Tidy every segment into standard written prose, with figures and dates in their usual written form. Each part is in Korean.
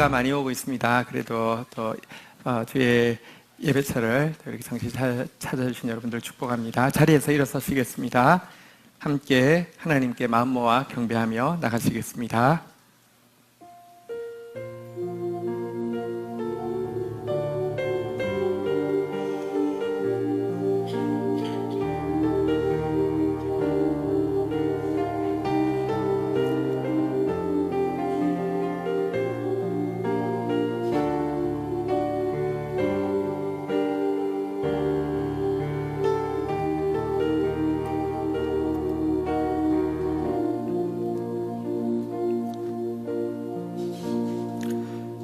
비가 많이 오고 있습니다. 그래도 또 주의 예배처를 이렇게 정신 찾아주신 여러분들 축복합니다. 자리에서 일어서시겠습니다. 함께 하나님께 마음 모아 경배하며 나가시겠습니다.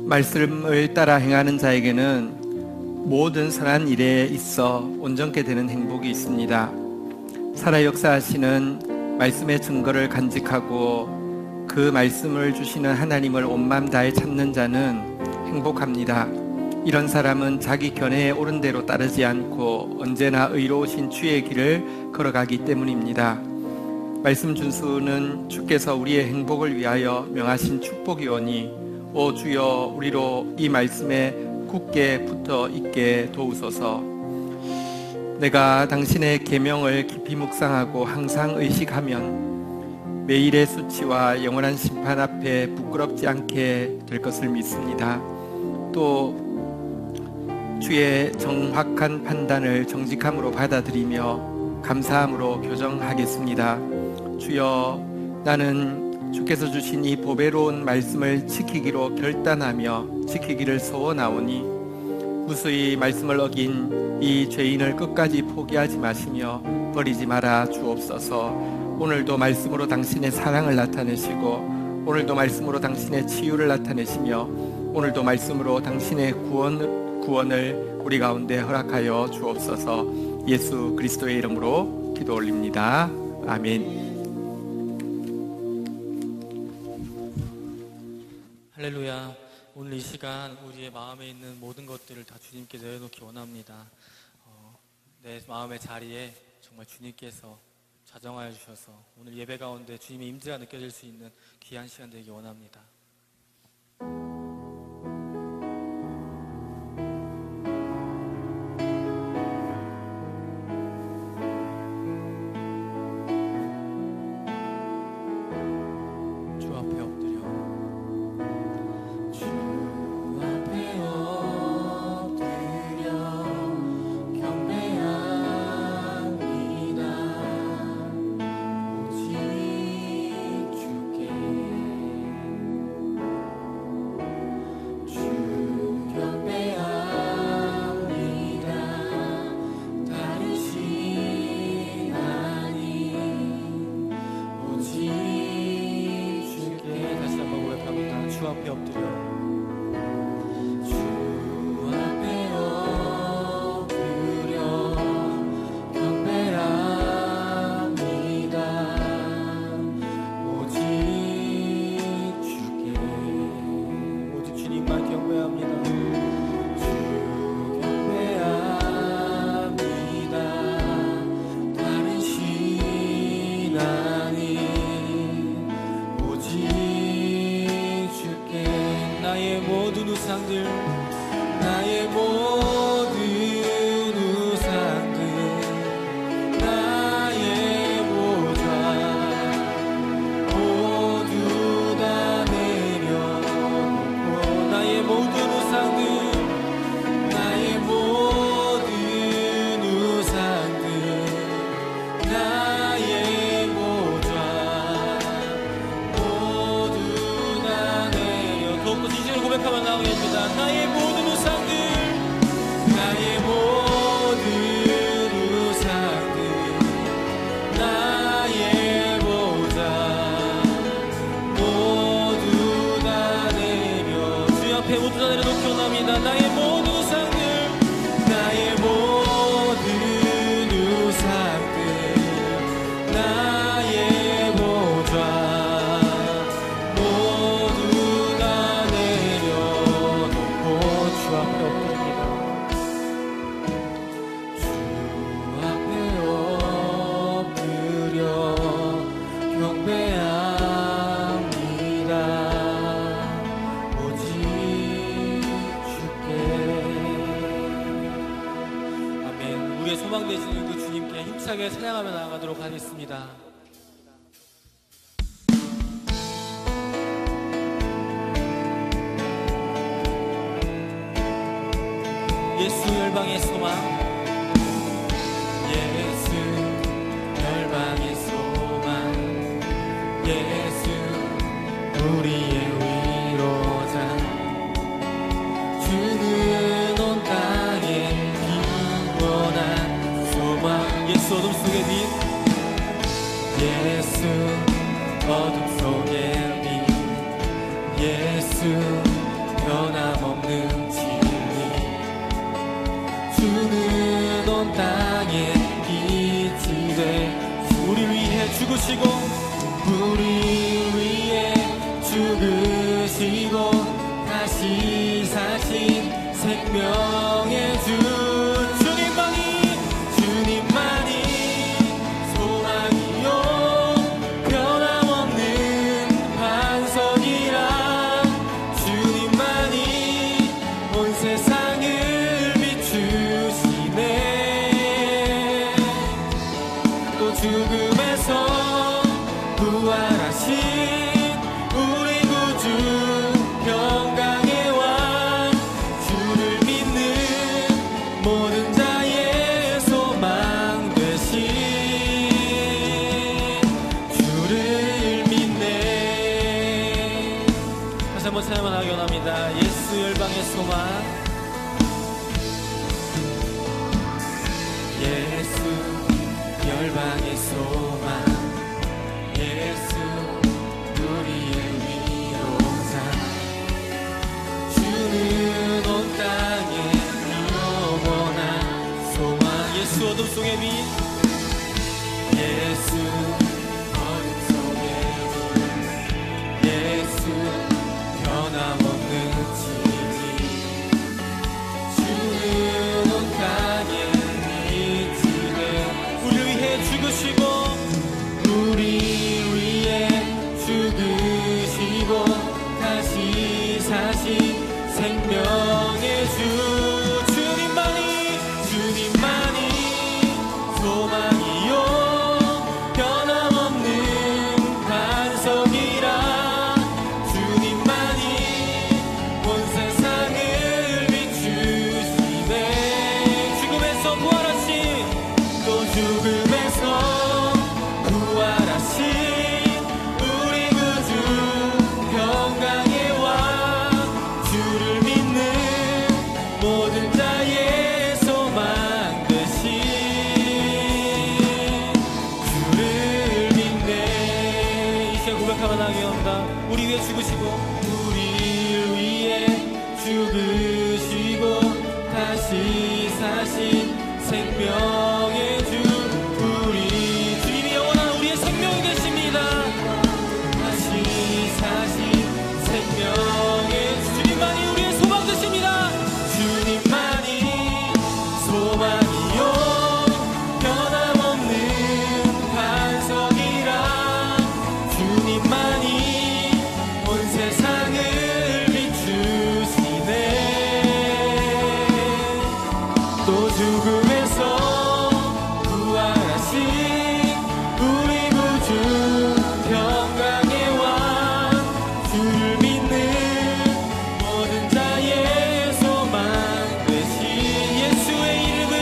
말씀을 따라 행하는 자에게는 모든 선한 일에 있어 온전케 되는 행복이 있습니다. 살아 역사하시는 말씀의 증거를 간직하고 그 말씀을 주시는 하나님을 온 마음 다해 찾는 자는 행복합니다. 이런 사람은 자기 견해에 옳은 대로 따르지 않고 언제나 의로우신 주의 길을 걸어가기 때문입니다. 말씀 준수는 주께서 우리의 행복을 위하여 명하신 축복이오니 오 주여, 우리로 이 말씀에 굳게 붙어 있게 도우소서. 내가 당신의 계명을 깊이 묵상하고 항상 의식하면 매일의 수치와 영원한 심판 앞에 부끄럽지 않게 될 것을 믿습니다. 또 주의 정확한 판단을 정직함으로 받아들이며 감사함으로 교정하겠습니다. 주여, 나는 주께서 주신 이 보배로운 말씀을 지키기로 결단하며 지키기를 소원하오니 무수히 말씀을 어긴 이 죄인을 끝까지 포기하지 마시며 버리지 말아 주옵소서. 오늘도 말씀으로 당신의 사랑을 나타내시고 오늘도 말씀으로 당신의 치유를 나타내시며 오늘도 말씀으로 당신의 구원을 우리 가운데 허락하여 주옵소서. 예수 그리스도의 이름으로 기도 올립니다. 아멘. 할렐루야. 오늘 이 시간 우리의 마음에 있는 모든 것들을 다 주님께 내려놓기 원합니다. 내 마음의 자리에 정말 주님께서 자정하여 주셔서 오늘 예배 가운데 주님의 임재가 느껴질 수 있는 귀한 시간 되기 원합니다. 경배합니다. 오직 소망 되시는 그 주님께 힘차게 찬양하며 나아가도록 하겠습니다. 예수 열방의 소망, 예수 열방의 소망, 예수 우리의 위로자, 주는 온 땅에 영원한 소망. 예수 어둠 속의 빛, 예수 어둠 속의 빛, 예수 변함없는 주는 온 땅에 빛이 돼 우리 위해 죽으시고 우리 위해 죽으시고 다시 사신 생명의 주 주님만이 소망이요 변함없는 반석이라 주님만이 온 세상을 또 죽음에서 부활하신 우리 구주 평강의 왕 주를 믿는 모든 자의 소망 되신 주를 믿네. 다시 한번 찬양하기 원합니다. 예수 열방의 소망, 예수 열방의 소망, 예수 우리의 위로자, 주는 온 땅에 영원한 소망. 예수 어둠 속의 빛, 예수 어둠 속의 빛, 예수 변함없는 진리, 주는 온 땅에 죽으시고 우리 위에 죽으시고 다시 사신 생명의 주 주님만이 소망이요 변함없는 반석이라 주님만이 온 세상을 비추시네. 죽음에서 부활하신 또 죽음에서 부활하신 우리 구주 평강의 왕 주를 믿는 모든 자의 소망 되신 주를 믿네. 이 시간 고백하며 나가게 합니다. 우리 위해 죽으시고 우리 위해 죽으시고 다시 사신 생명의 주 우리 주님이 영원한 우리의 생명이 되십니다. 다시 사신 생명의 주 주님만이 우리의 소망 되십니다. 주님만이 소망이요 변함없는 반석이라 주님만이 온 세상을 비추시네. 또 죽음에서 부활하신 우리 구주 평강의 왕 주를 믿는 모든 자의 소망 되신 예수의 이름은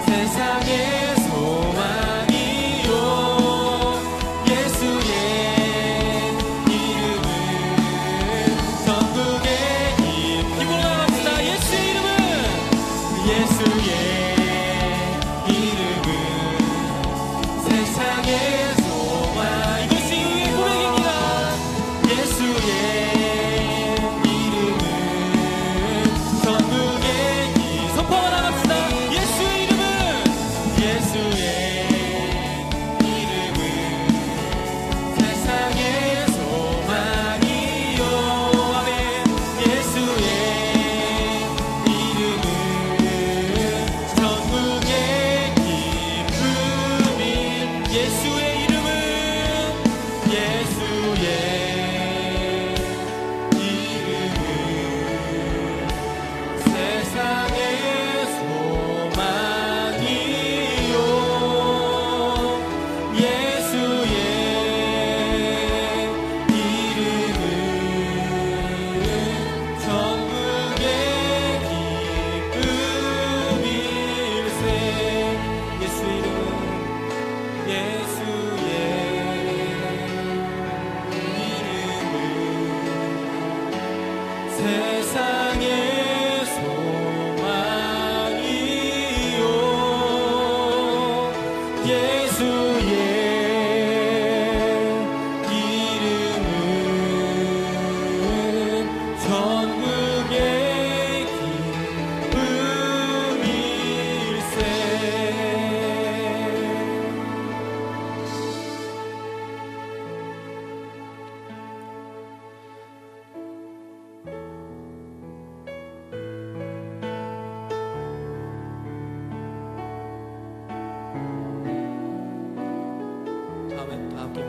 세상의 소망이요 예수의 이름은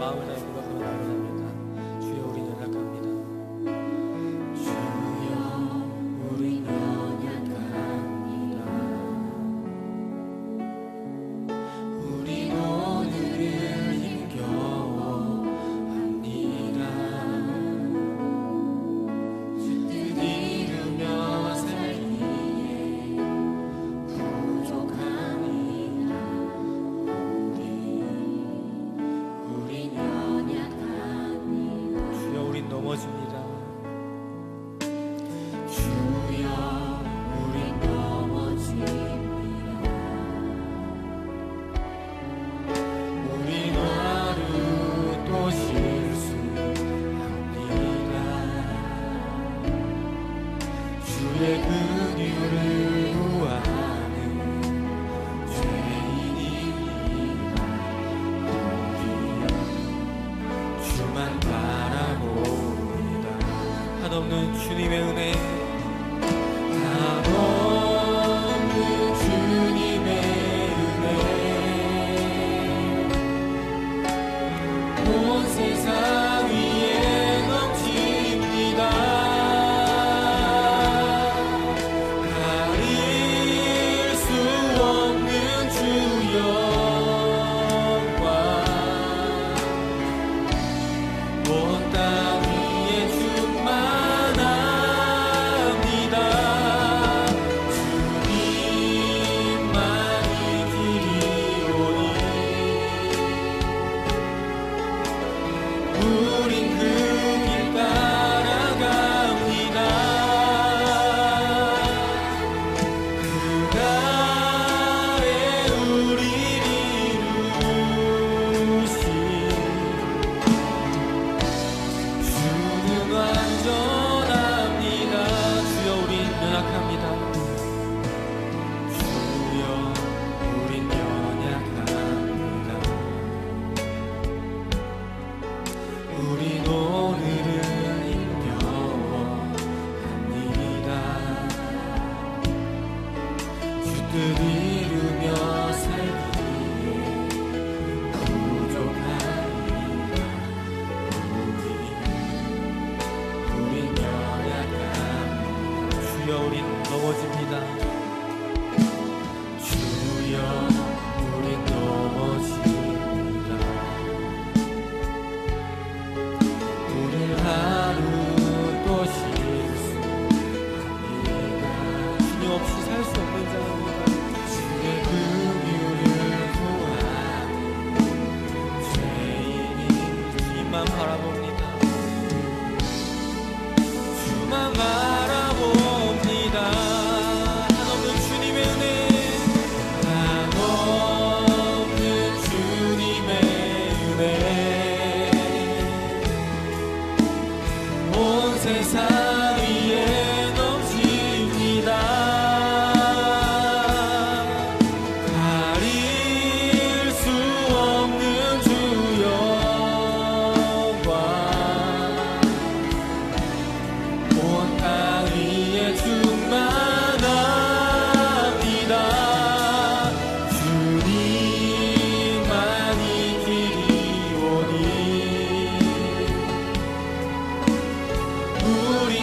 마음을 다해 고백하며 나아갑니다. 주여 우리 연약합니다. 주여 우리 연약합니다. 우린 오늘을 힘겨워합니다. 주 뜻 이루며 살기에 부족합니다. 우린 연약합니다. 주여 우린 넘어집니다. 주여 우린 넘어집니다. 우린 하루 또 실수합니다. 주의 긍휼을 구하는 죄인입니다. 주만 바라봅니다. 한없는 주님의 은혜, 한없는 주님의 은혜, 온 세상 위에 넘칩니다. 가릴 수 없는 주 영광, 온 땅 위에 충만합니다. 주님만이 길이오니 우린 그 길 따라갑니다. 그날에 우리를 이루신 주는 완전합니다. 주여 우린 연약합니다. 주여 우린 연약합니다. 우린 오늘은 힘겨워합니다. 주 뜻 이루며 살기에 부족합니다. 우린 연약합니다. 주여 우린 넘어집니다. 주여 우린 넘어집니다. 우린 하루 또 실수합니다. 주님 없이 살 수 없는 자입니다. 주의 긍휼을 구하는 죄인이 주님만 바라봅니다. 주만 바라봅니다. 한없는 주님의 은혜, 한없는 주님의 은혜, 온 세상 위에 넘칩니다. 가릴 수 없는 주 영광, 온 땅 위에 충만합니다. 주님만이 길이오니 우린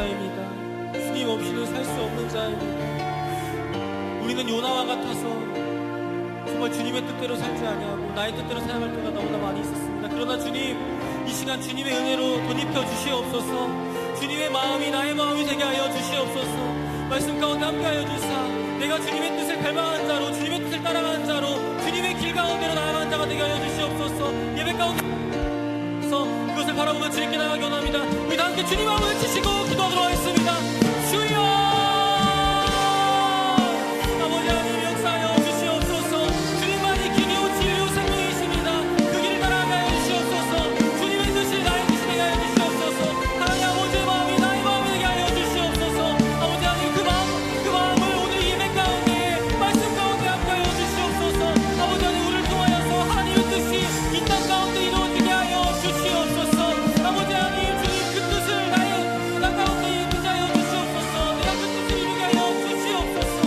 자입니다. 주님 없이는 살 수 없는 자입니다. 우리는 요나와 같아서 정말 주님의 뜻대로 살지 아니하고 나의 뜻대로 살아갈 때가 너무나 많이 있었습니다. 그러나 주님, 이 시간 주님의 은혜로 덧입혀 주시옵소서. 주님의 마음이 나의 마음이 되게 하여 주시옵소서. 말씀 가운데 함께하여 주사 내가 주님의 뜻을 갈망하는 자로, 주님의 뜻을 따라가는 자로, 주님의 길 가운데로 나아가는 자가 되게 하여 주시옵소서. 예배 가운데서 그것을 바라보며 주님께 나가기 원합니다. 우리 다 함께 주님 마음을 치시고 기도하도록 하겠습니다. 주여, 아버지 하나님 역사하여 주시옵소서. 주님만이 길이요 진리요 생명이십니다. 그 길을 따라가게 하여 주시옵소서. 주님의 뜻이 나의 뜻이 되게 하여 주시옵소서. 하나님 아버지의 마음이 나의 마음이 되게 하여 주시옵소서. 아버지 하나님 그 마음을 오늘 예배 가운데 말씀 가운데 함께하여 주시옵소서. 아버지 하나님 우리를 통하여서 하나님의 뜻이 이 땅 가운데 이루어지게 하여 주시옵소서. 아버지 하나님 주님 그 뜻을 나의 땅 가운데 이루게 하여 주시옵소서. 내가 그 뜻을 이루게 하여 주시옵소서.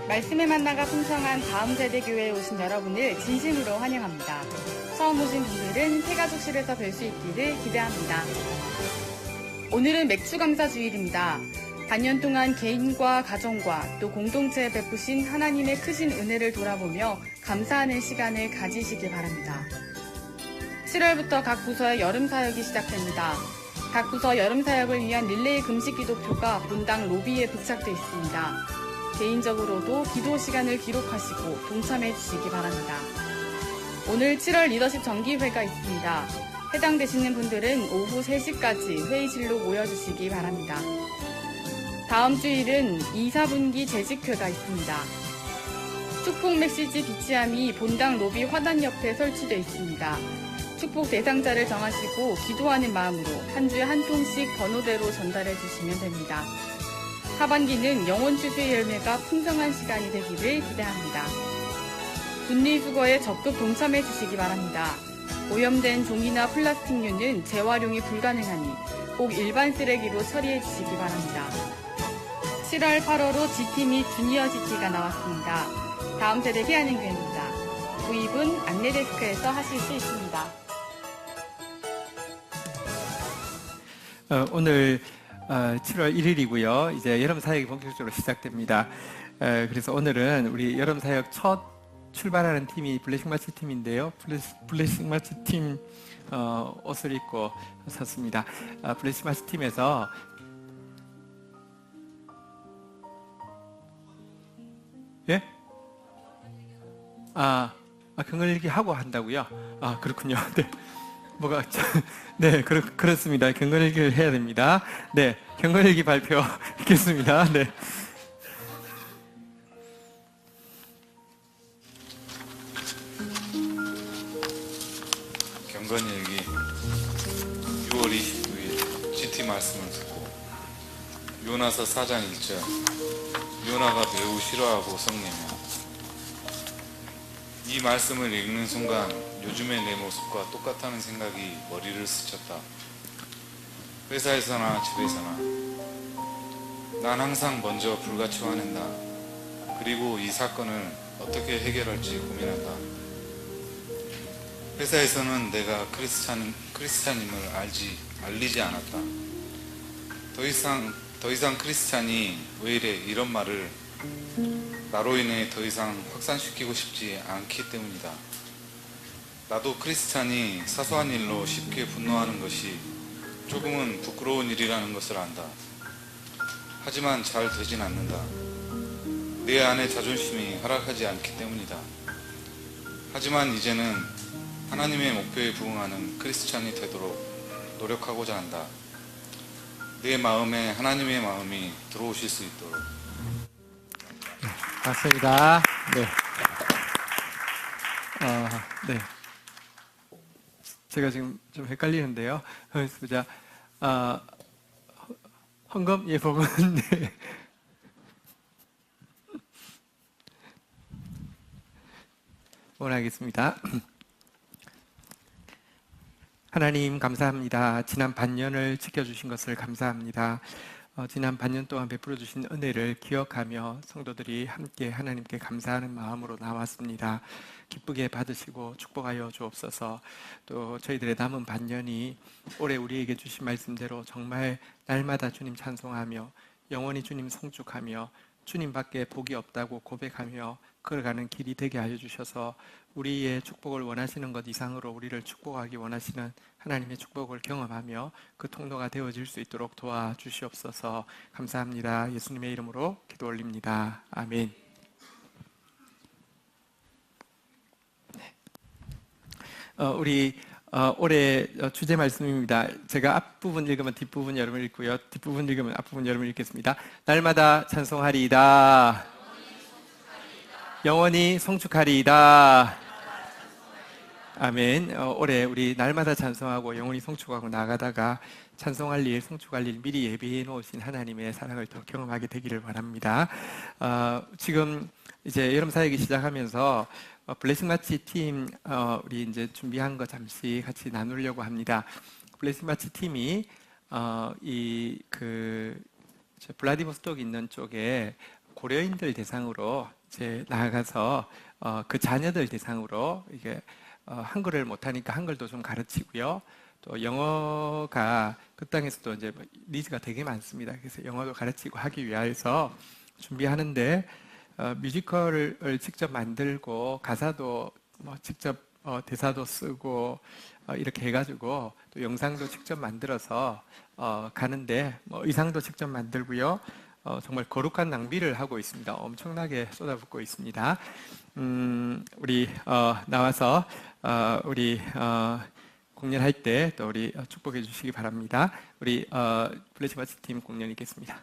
말씀의 만나가 풍성한 다음세대교회에 오신 여러분을 진심으로 환영합니다. 처음 오신 분들은 새가족실에서 뵐 수 있기를 기대합니다. 오늘은 맥주감사 주일입니다. 반년 동안 개인과 가정과 또 공동체에 베푸신 하나님의 크신 은혜를 돌아보며 감사하는 시간을 가지시기 바랍니다. 7월부터 각 부서의 여름 사역이 시작됩니다. 각 부서 여름 사역을 위한 릴레이 금식 기도표가 본당 로비에 부착되어 있습니다. 개인적으로도 기도 시간을 기록하시고 동참해 주시기 바랍니다. 오늘 7월 리더십 정기회가 있습니다. 해당되시는 분들은 오후 3시까지 회의실로 모여주시기 바랍니다. 다음 주일은 2, 4분기 재직회가 있습니다. 축복 메시지 비치함이 본당 로비 화단 옆에 설치되어 있습니다. 축복 대상자를 정하시고 기도하는 마음으로 한 주에 한 통씩 번호대로 전달해 주시면 됩니다. 하반기는 영혼 추수의 열매가 풍성한 시간이 되기를 기대합니다. 분리수거에 적극 동참해 주시기 바랍니다. 오염된 종이나 플라스틱류는 재활용이 불가능하니 꼭 일반 쓰레기로 처리해 주시기 바랍니다. 7월, 8월호 GT 및 주니어 GT가 나왔습니다. 다음 세대 희하는 교회입니다. 구입은 안내데스크에서 하실 수 있습니다. 오늘 7월 1일이고요. 이제 여름 사역이 본격적으로 시작됩니다. 그래서 오늘은 우리 여름 사역 첫 출발하는 팀이 블레싱 마치 팀인데요. 블레싱 마치 팀 옷을 입고 섰습니다. 블레싱 마치 팀에서 예? 경건일기 하고 한다고요? 그렇군요. 네. 네, 그렇습니다. 경건일기를 해야 됩니다. 네, 경건일기 발표 있겠습니다. 네. 경건일기 6월 29일 GT 말씀을 듣고 요나서 4장 1절 요나가 매우 싫어하고 성내며 이 말씀을 읽는 순간 요즘의 내 모습과 똑같다는 생각이 머리를 스쳤다. 회사에서나 집에서나 난 항상 먼저 불같이 화낸다. 그리고 이 사건을 어떻게 해결할지 고민한다. 회사에서는 내가 크리스찬임을 알리지 않았다. 더 이상 크리스찬이 왜 이래 이런 말을 나로 인해 더 이상 확산시키고 싶지 않기 때문이다. 나도 크리스찬이 사소한 일로 쉽게 분노하는 것이 조금은 부끄러운 일이라는 것을 안다. 하지만 잘 되진 않는다. 내 안의 자존심이 허락하지 않기 때문이다. 하지만 이제는 하나님의 목표에 부응하는 크리스찬이 되도록 노력하고자 한다. 내 마음에 하나님의 마음이 들어오실 수 있도록. 맞습니다. 네. 네. 제가 지금 좀 헷갈리는데요. 보자. 헌금 예복은 네. 응원하겠습니다. 하나님 감사합니다. 지난 반년을 지켜주신 것을 감사합니다. 지난 반년 동안 베풀어 주신 은혜를 기억하며 성도들이 함께 하나님께 감사하는 마음으로 나왔습니다. 기쁘게 받으시고 축복하여 주옵소서. 또 저희들의 남은 반년이 올해 우리에게 주신 말씀대로 정말 날마다 주님 찬송하며 영원히 주님 송축하며 주님밖에 복이 없다고 고백하며 걸어가는 길이 되게 하여 주셔서 우리의 축복을 원하시는 것 이상으로 우리를 축복하기 원하시는 하나님의 축복을 경험하며 그 통로가 되어질 수 있도록 도와주시옵소서. 감사합니다. 예수님의 이름으로 기도 올립니다. 아멘. 우리 올해 주제 말씀입니다. 제가 앞부분 읽으면 뒷부분 여러분 읽고요. 뒷부분 읽으면 앞부분 여러분 읽겠습니다. 날마다 찬송하리이다. 영원히 송축하리이다. 아멘. 올해 우리 날마다 찬송하고 영원히 송축하고 나가다가 찬송할 일, 송축할 일 미리 예비해 놓으신 하나님의 사랑을 더 경험하게 되기를 바랍니다. 지금 이제 여름 사역이 시작하면서 블레싱 마치 팀 우리 이제 준비한 거 잠시 같이 나누려고 합니다. 블레싱 마치 팀이 이 그 블라디보스톡 있는 쪽에 고려인들 대상으로 이제 나아가서 그 자녀들 대상으로 이게 한글을 못하니까 한글도 좀 가르치고요. 또 영어가 그 땅에서도 이제 니즈가 되게 많습니다. 그래서 영어도 가르치고 하기 위해서 준비하는데 뮤지컬을 직접 만들고 가사도 직접 대사도 쓰고 이렇게 해가지고 또 영상도 직접 만들어서 가는데 의상도 직접 만들고요. 정말 거룩한 낭비를 하고 있습니다. 엄청나게 쏟아붓고 있습니다. 우리 나와서 우리 공연할 때 또 우리 축복해 주시기 바랍니다. 우리 블레싱 마치 팀 공연 있겠습니다.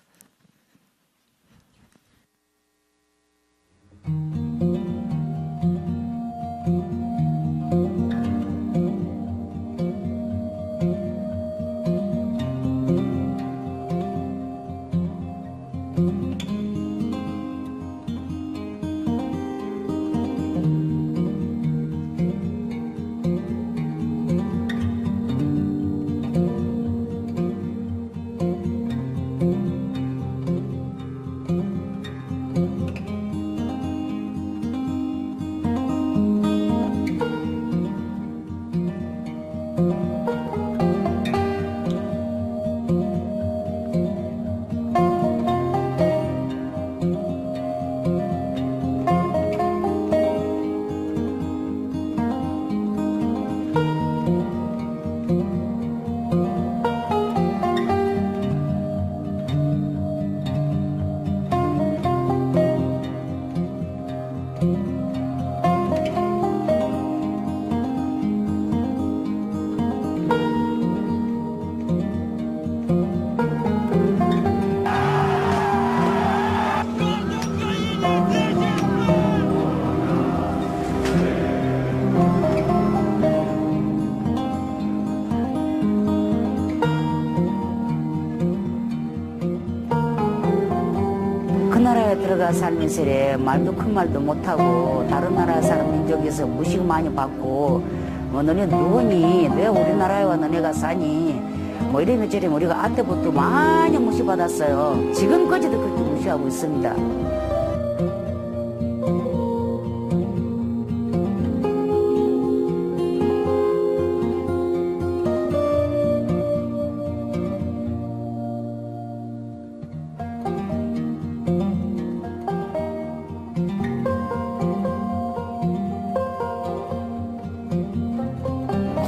들어가 살면서 이래 말도 큰 말도 못하고 다른 나라 사람 민족에서 무식 많이 받고 너네 누구니? 왜 우리나라에 와 너네가 사니? 이러면 저러면 우리가 아때부터 많이 무시받았어요. 지금까지도 그렇게 무시하고 있습니다.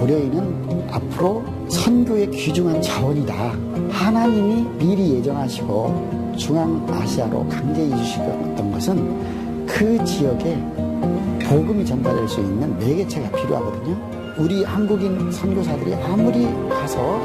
고려인은 앞으로 선교의 귀중한 자원이다. 하나님이 미리 예정하시고 중앙아시아로 강제해 주시던 것은 그 지역에 복음이 전달될 수 있는 매개체가 필요하거든요. 우리 한국인 선교사들이 아무리 가서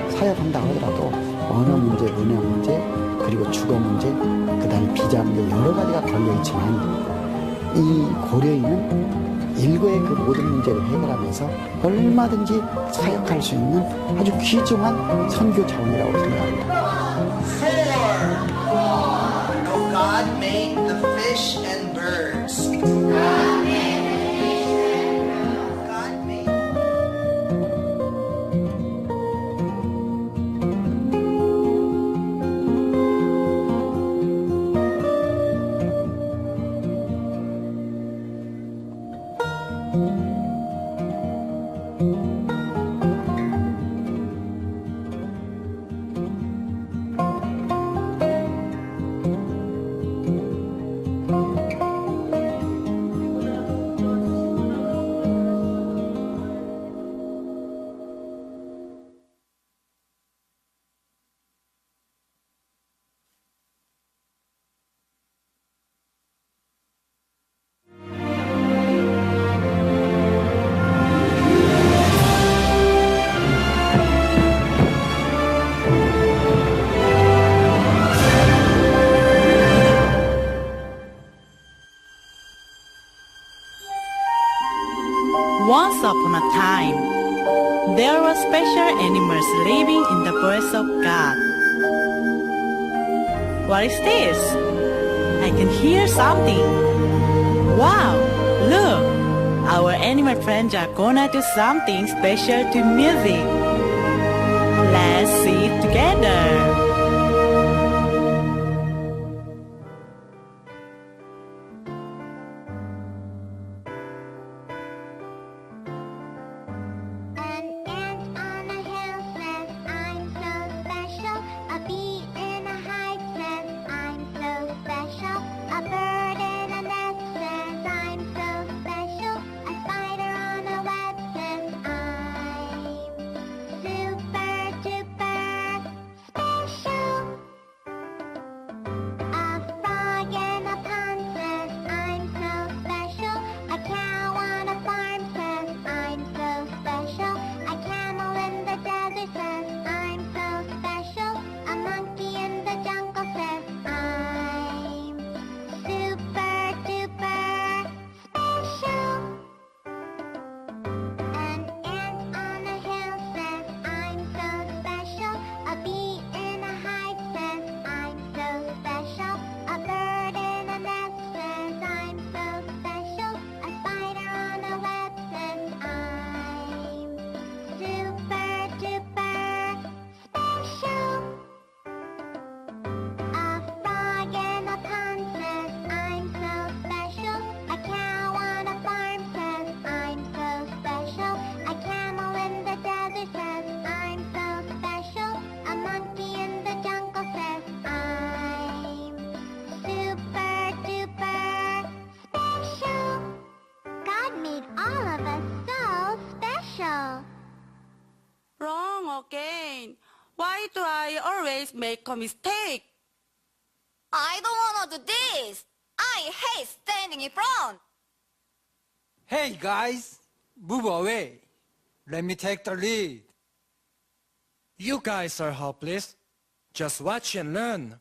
사역한다고 하더라도 언어 문제, 은혜 문제, 그리고 주거 문제, 그 다음에 비자 문제 여러 가지가 걸려있지만 이 고려인은 일거의 그 모든 문제를 해결하면서 얼마든지 사역할 수 있는 아주 귀중한 선교 자원이라고 생각합니다. God made the fish and birds. Once upon a time, there were special animals living in the voice of God. What is this? I can hear something. Wow, look! Our animal friends are gonna do something special to music. Let's see it together. An ant on a hill says, I'm so special. A bee in a hive says, I'm so special. A bird in a nest says, I'm so special. A spider on a web says, I'm super duper special. A frog in a pond says, I'm so special. A cow on a farm says, I'm so special. A camel in the desert says, I'm so special. A monkey in the jungle says, I'm super duper special. An ant on a hill says, I'm so special. A bee in a hive says, I'm so special. A bird in a nest says, I'm so special. A spider on a web says, I'm super duper special. A frog in a pond says, I'm so special. A cow on a farm says, I'm so special. A camel in the desert says, I'm so special. A monkey in the jungle says, I'm super duper special. God made all of us so special. Wrong again. Why do I always make a mistake? I don't wanna do this. I hate standing in front. Hey guys, move away. Let me take the lead. You guys are hopeless. Just watch and learn.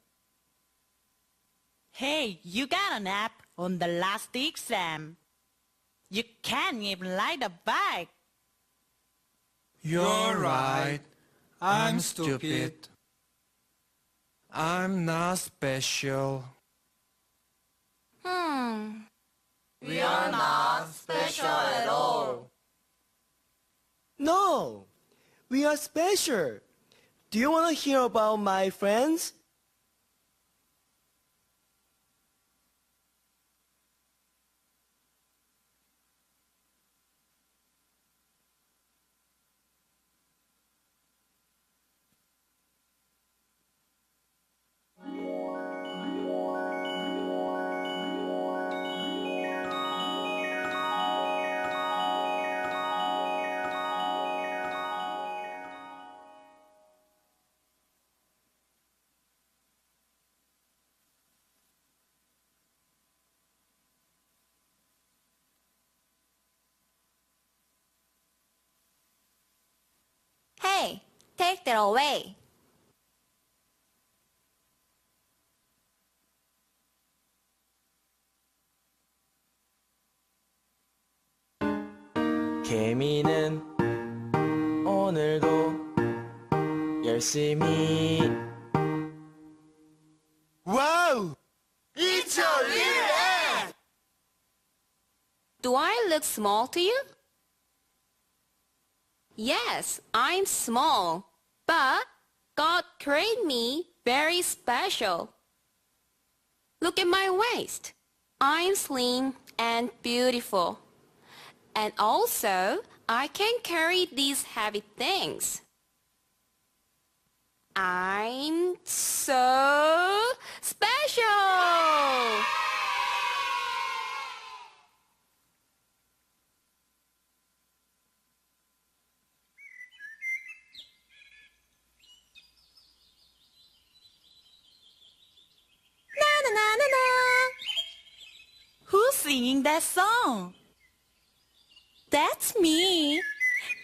Hey, you got a nap on the last exam. You can't even ride a bike. You're right. I'm stupid. I'm not special. We are not special at all. No, we are special. Do you want to hear about my friends? Hey, take that away. 개미는 오늘도 열심히. Wow! It's a little ant! Do I look small to you? Yes, I'm small, but God created me very special. Look at my waist. I'm slim and beautiful. And also, I can carry these heavy things. I'm so special! Who's singing that song? That's me.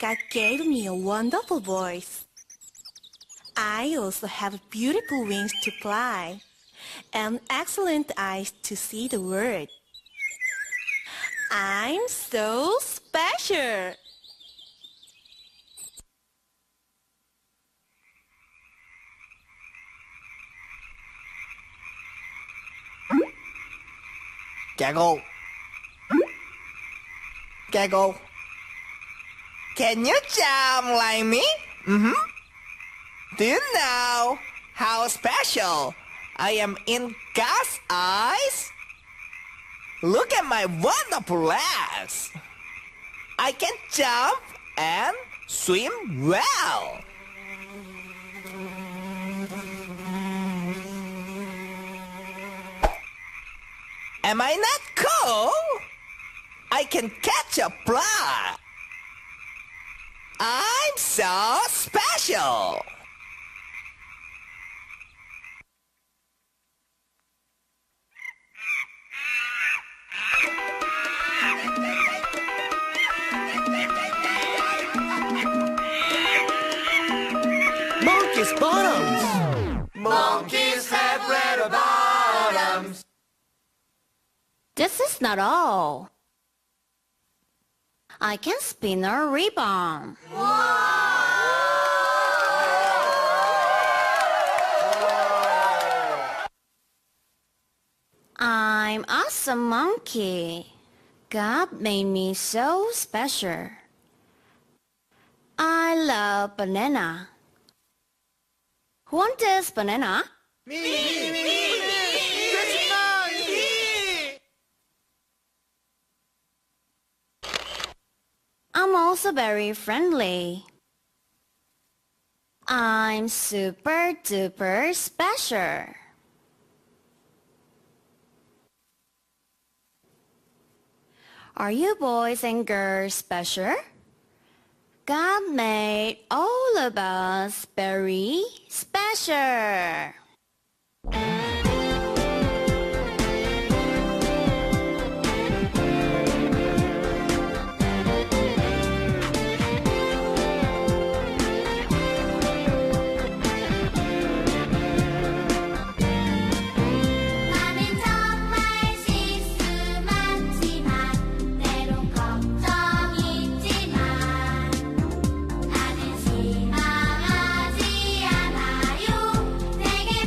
God gave me a wonderful voice. I also have beautiful wings to fly and excellent eyes to see the world. I'm so special. Gaggle. Gaggle. Can you jump like me? Do you know how special I am in God's eyes? Look at my wonderful legs. I can jump and swim well. Am I not cool? I can catch a fly. I'm so special. Monkey's bottoms. Monkeys have red bottoms. This is not all. I can spin a ribbon. I'm awesome monkey. God made me so special. I love banana. Who wants this banana? I'm also very friendly. I'm super duper special. Are you boys and girls special? God made all of us very special. 나는 정말 실수 많지만 때론 걱정 있지만 나는 실망하지 않아요. 내게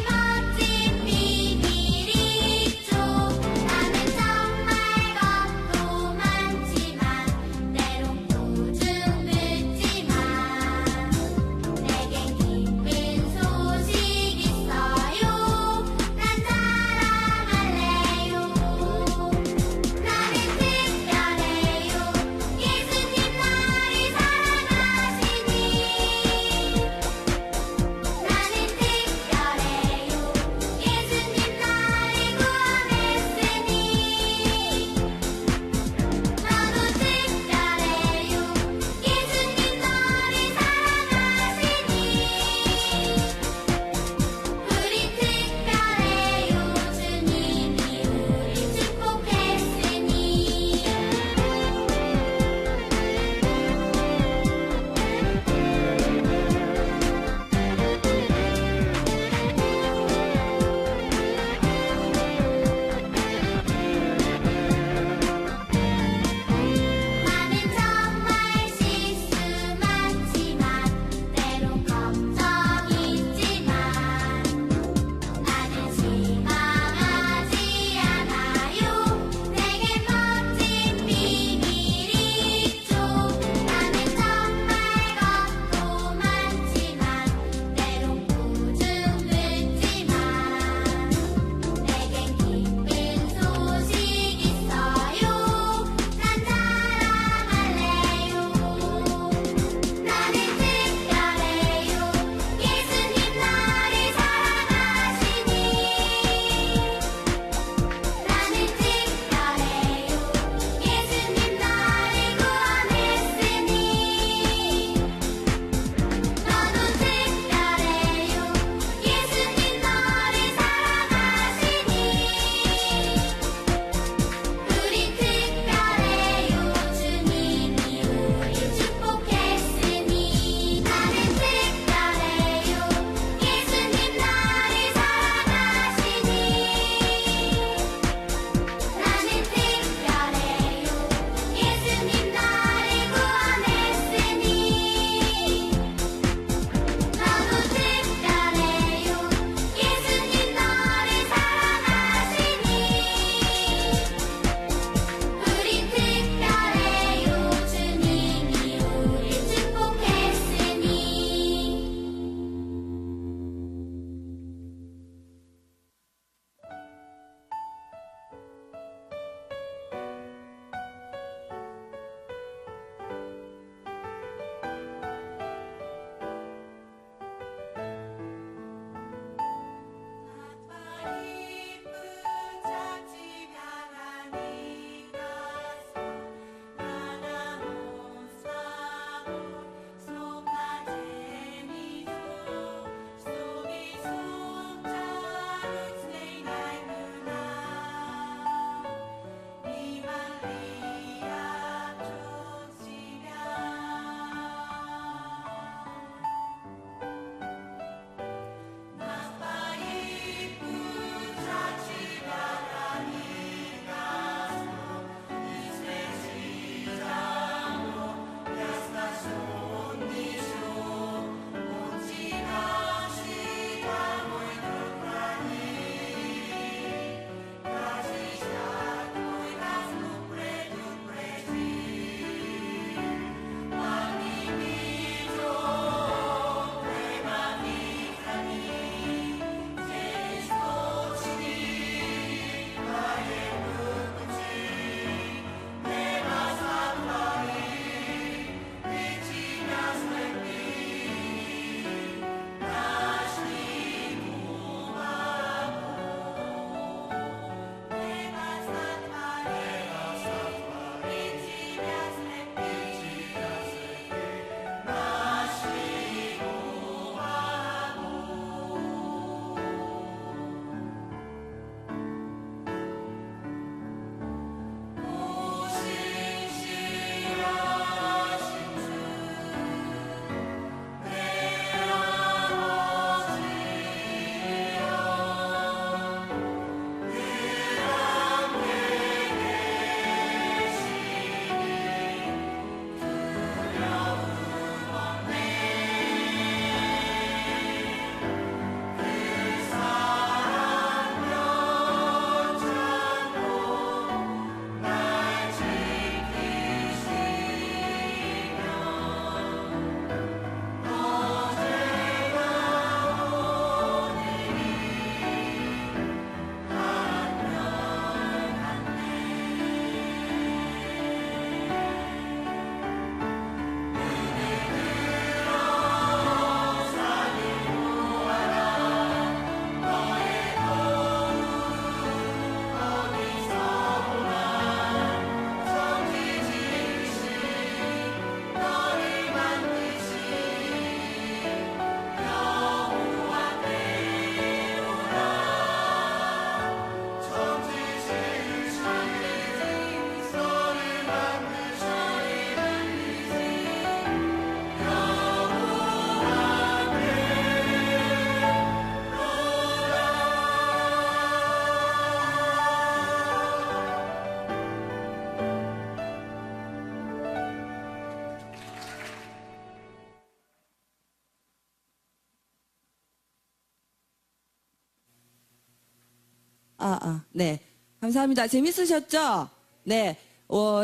네. 감사합니다. 재밌으셨죠? 네.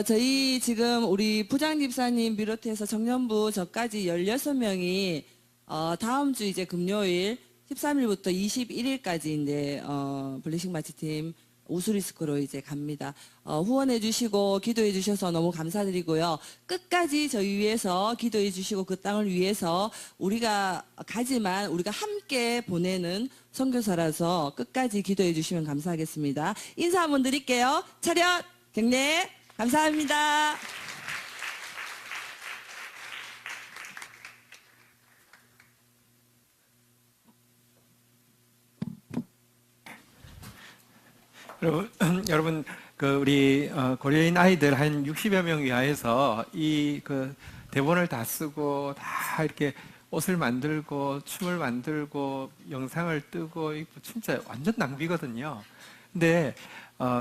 저희 지금 우리 부장집사님 비롯해서 청년부 저까지 16명이 다음 주 이제 금요일 13일부터 21일까지 이제 블레싱 마치팀 우수리스크로 이제 갑니다. 후원해 주시고 기도해 주셔서 너무 감사드리고요. 끝까지 저희 위해서 기도해 주시고 그 땅을 위해서 우리가 가지만 우리가 함께 보내는 선교사라서 끝까지 기도해 주시면 감사하겠습니다. 인사 한번 드릴게요. 차렷 경례 감사합니다. 여러분, 그 우리 고려인 아이들 한 60여 명 위하여서 이 그 대본을 다 쓰고 다 이렇게 옷을 만들고 춤을 만들고 영상을 뜨고 진짜 완전 낭비거든요. 근데